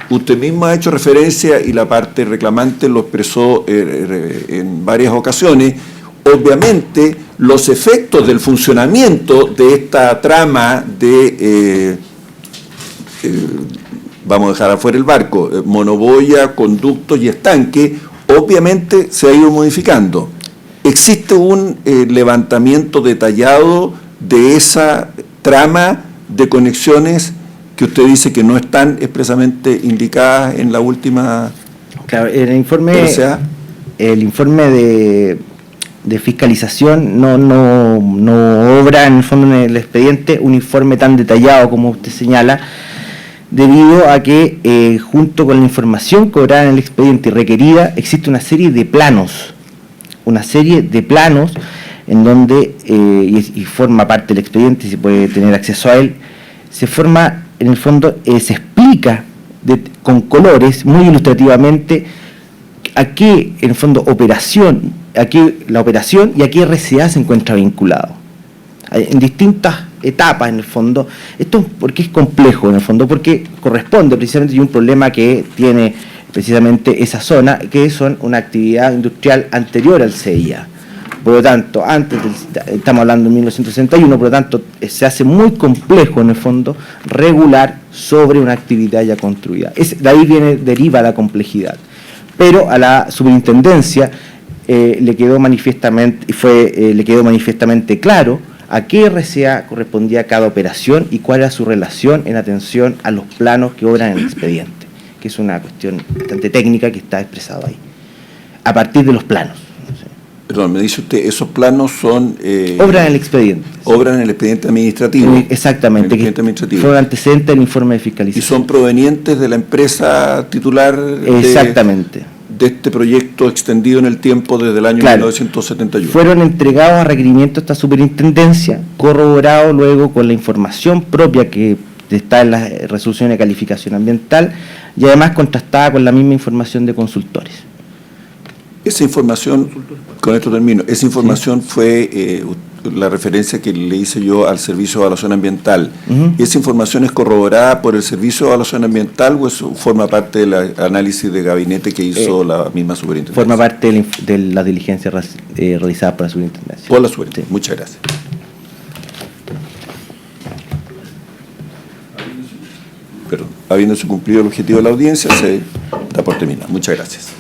Speaker 2: Usted mismo ha hecho referencia y la parte reclamante lo expresó en varias ocasiones. Obviamente, los efectos del funcionamiento de esta trama de, vamos a dejar afuera el barco, monoboya, conductos y estanque, obviamente se ha ido modificando. ¿Existe un levantamiento detallado de esa trama de conexiones que usted dice que no están expresamente indicadas en la última?
Speaker 4: Claro, el informe de fiscalización no obra en el fondo en el expediente un informe tan detallado como usted señala, debido a que junto con la información cobrada en el expediente y requerida existe una serie de planos en donde, y forma parte del expediente, se puede tener acceso a él, se forma, en el fondo, se explica con colores, muy ilustrativamente, a qué, en el fondo, la operación y a qué RCA se encuentra vinculado. En distintas etapas, en el fondo. Esto porque es complejo, en el fondo, porque corresponde precisamente a un problema que tiene precisamente esa zona, que son una actividad industrial anterior al CIA. Por lo tanto, estamos hablando de 1961, por lo tanto, se hace muy complejo, en el fondo, regular sobre una actividad ya construida. De ahí deriva la complejidad. Pero a la superintendencia le quedó manifiestamente claro a qué RCA correspondía cada operación y cuál era su relación en atención a los planos que obran en el expediente, que es una cuestión bastante técnica que está expresado ahí, a partir de los planos.
Speaker 2: Perdón, me dice usted, esos planos son...
Speaker 4: obran en el expediente.
Speaker 2: Obran en el expediente administrativo.
Speaker 4: Exactamente,
Speaker 2: el expediente administrativo.
Speaker 4: Fueron antecedentes del informe de fiscalización.
Speaker 2: ¿Y son provenientes de la empresa titular
Speaker 4: exactamente
Speaker 2: de este proyecto extendido en el tiempo desde el año 1971?
Speaker 4: Fueron entregados a requerimiento de esta superintendencia, corroborado luego con la información propia que está en la resolución de calificación ambiental y además contrastada con la misma información de consultores.
Speaker 2: Esa información, con esto termino, esa información fue la referencia que le hice yo al Servicio de Evaluación Ambiental. ¿Esa información es corroborada por el Servicio de Evaluación Ambiental o eso forma parte del análisis de gabinete que hizo la misma superintendencia?
Speaker 4: Forma parte de la diligencia realizada por la superintendencia.
Speaker 2: Por la superintendencia. Sí. Muchas gracias. Perdón. Habiéndose cumplido el objetivo de la audiencia, se da por terminado. Muchas gracias.